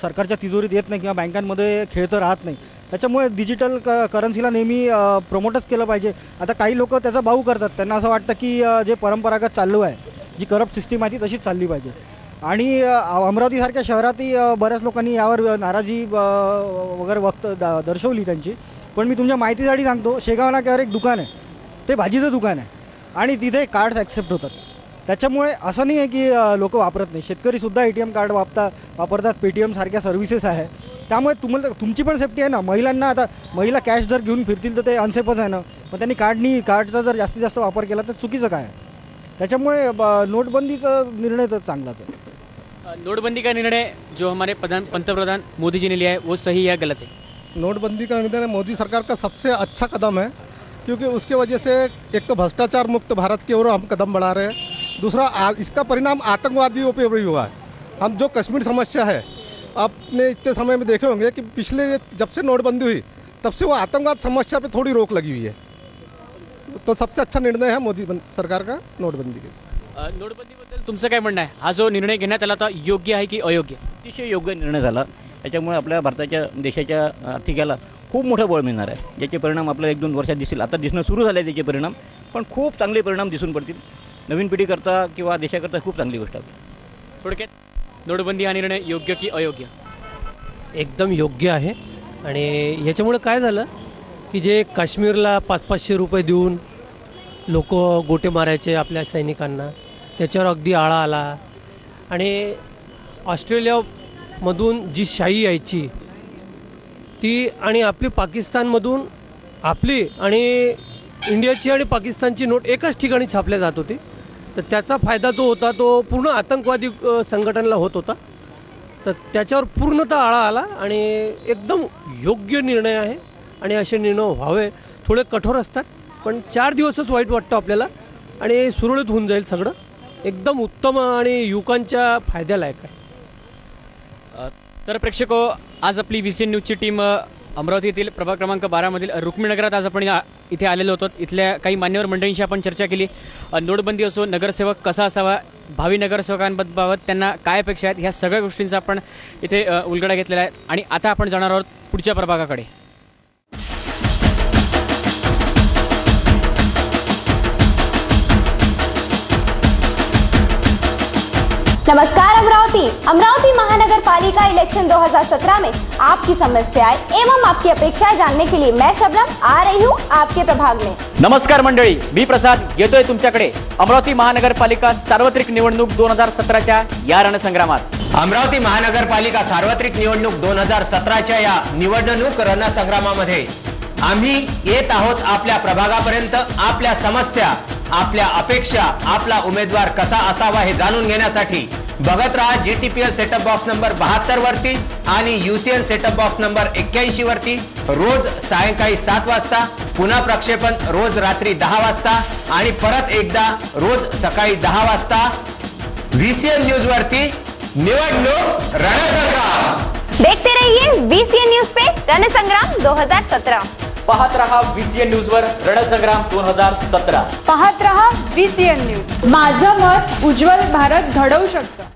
सरकारच्या तिजोरीत येत नाही किंवा बँकांमध्ये खेळतं राहत नाही, त्याच्यामुळे डिजिटल करन्सीला नेहमी प्रमोटच केलं पाहिजे. आता काही लोक त्याचा बाऊ करतात, त्यांना असं वाटतं की जे परंपरागत चालू आहे, जी करप्ट सिस्टीम आहे ती तशीच चालली पाहिजे. आणि अमरावतीसारख्या शहरातही बऱ्याच लोकांनी यावर नाराजी वगैरे दर्शवली त्यांची. पण मी तुमच्या माहितीसाठी सांगतो, शेगाव नाक्यावर एक दुकान आहे, ते भाजीचं दुकान आहे आणि तिथे कार्ड्स ॲक्सेप्ट होतात. त्याच्यामुळे असं नाही आहे की लोक वापरत नाही, शेतकरीसुद्धा ATM कार्ड वापरतात, पेटीएम सारख्या सर्व्हिसेस आहे. त्यामुळे तुमची पण सेफ्टी आहे ना. महिलांना, आता महिला कॅश जर घेऊन फिरतील तर ते अनसेफच आहे ना, पण त्यांनी कार्डचा जर जास्तीत जास्त वापर केला तर चुकीचं काय आहे. त्याच्यामुळे नोटबंदीचा निर्णय तर चांगलाच आहे. नोटबंदी का निर्णय जो हमारे पंतप्रधान मोदी जी ने लिया है वो सही या गलत है? नोटबंदी का निर्णय मोदी सरकार का सबसे अच्छा कदम है, क्योंकि उसके वजह से एक तो भ्रष्टाचार मुक्त भारत की ओर हम कदम बढ़ा रहे हैं, दूसरा इसका परिणाम आतंकवादियों पर भी हुआ है. हम जो कश्मीर समस्या है, आपने इतने समय में देखे होंगे कि पिछले जब से नोटबंदी हुई तब से वो आतंकवाद समस्या पे थोड़ी रोक लगी हुई है. तो सबसे अच्छा निर्णय है मोदी सरकार का नोटबंदी के. नोटबंदीबद्दल तुमचं काय म्हणणं आहे? हा जो निर्णय घेण्यात आला होता योग्य आहे की अयोग्य? अतिशय योग्य निर्णय झाला. याच्यामुळे आपल्या भारताच्या देशाच्या आर्थिकाला खूप मोठं बळ मिळणार आहे. याचे परिणाम आपल्याला 1-2 वर्षात दिसतील. आता दिसणं सुरू झालं आहे त्याचे परिणाम, पण खूप चांगले परिणाम दिसून पडतील. नवीन पिढीकरता किंवा देशाकरता खूप चांगली गोष्ट आहे. थोडक्यात नोटबंदी हा निर्णय योग्य की अयोग्य? एकदम योग्य आहे. आणि याच्यामुळे काय झालं की जे काश्मीरला 500-500 रुपये देऊन लोक गोटे मारायचे आपल्या सैनिकांना, त्याच्यावर अगदी आळा आला. आणि ऑस्ट्रेलियामधून जी शाई यायची ती आणि आपली पाकिस्तानमधून आपली आणि इंडियाची आणि पाकिस्तानची नोट एकाच ठिकाणी छापल्या जात होती. तर त्याचा फायदा जो होता तो पूर्ण आतंकवादी संघटनेला होत होता. तर त्याच्यावर पूर्णतः आळा आला आणि एकदम योग्य निर्णय आहे. आणि असे निर्णय व्हावे. थोडे कठोर असतात, पण 4 दिवसच वाईट वाटतं आपल्याला आणि सुरळीत होऊन जाईल सगळं. एकदम उत्तम आणि युवकांच्या फायद्यालायक आहे. तर प्रेक्षको, आज आपली VCN न्यूजची टीम अमरावती येथील प्रभाग क्रमांक 12मधील रुक्मिणीनगरात आज आपण इथे आलेलो होतो. इथल्या काही मान्यवर मंडळींशी आपण चर्चा केली. नोटबंदी असो, नगरसेवक कसा असावा, भावी नगरसेवकांबाबत त्यांना काय अपेक्षा आहेत, ह्या सगळ्या गोष्टींचा आपण इथे उलगडा घेतलेला आहे. आणि आता आपण जाणार आहोत पुढच्या प्रभागाकडे. नमस्कार अमरावती महानगर पालिका इलेक्शन 2017 में आपकी समस्याएं एवं आपकी अपेक्षाएं जानने के लिए मैं शबनम आ रही हूँ आपके प्रभाग में. नमस्कार मंडळी, मी प्रसाद येतोय तुमच्याकडे अमरावती महानगरपालिका सार्वत्रिक निवडणूक 2017च्या या रणसंग्रामात. अमरावती महानगरपालिका सार्वत्रिक निवडणूक 2017च्या या निवडणूक रणसंग्रामामध्ये आम्ही येत आहोत आपल्या प्रभागापर्यंत. आपल्या समस्या, आपल्या अपेक्षा, आपला उमेदवार कसा असावा हे जाणून घेण्यासाठी बघत रहा GTPL सेटअप बॉक्स नंबर 72 वरती आणि UCN सेटअप बॉक्स नंबर 81 वरती. रोज सायंकाळी 7 वाजता, पुन्हा प्रक्षेपण रोज रात्री 10 वाजता आणि परत एकदा रोज सकाळी 10 वाजता VCN न्यूज वरती निवडणूक रणसंग्राम. देखते रहिए VCN न्यूज पे रणसंग्राम 2017. पाहत रहा VCN न्यूज वर रणसंग्राम 2017. पाहत रहा VCN न्यूज. माझं मत उज्ज्वल भारत घडवू शकतं.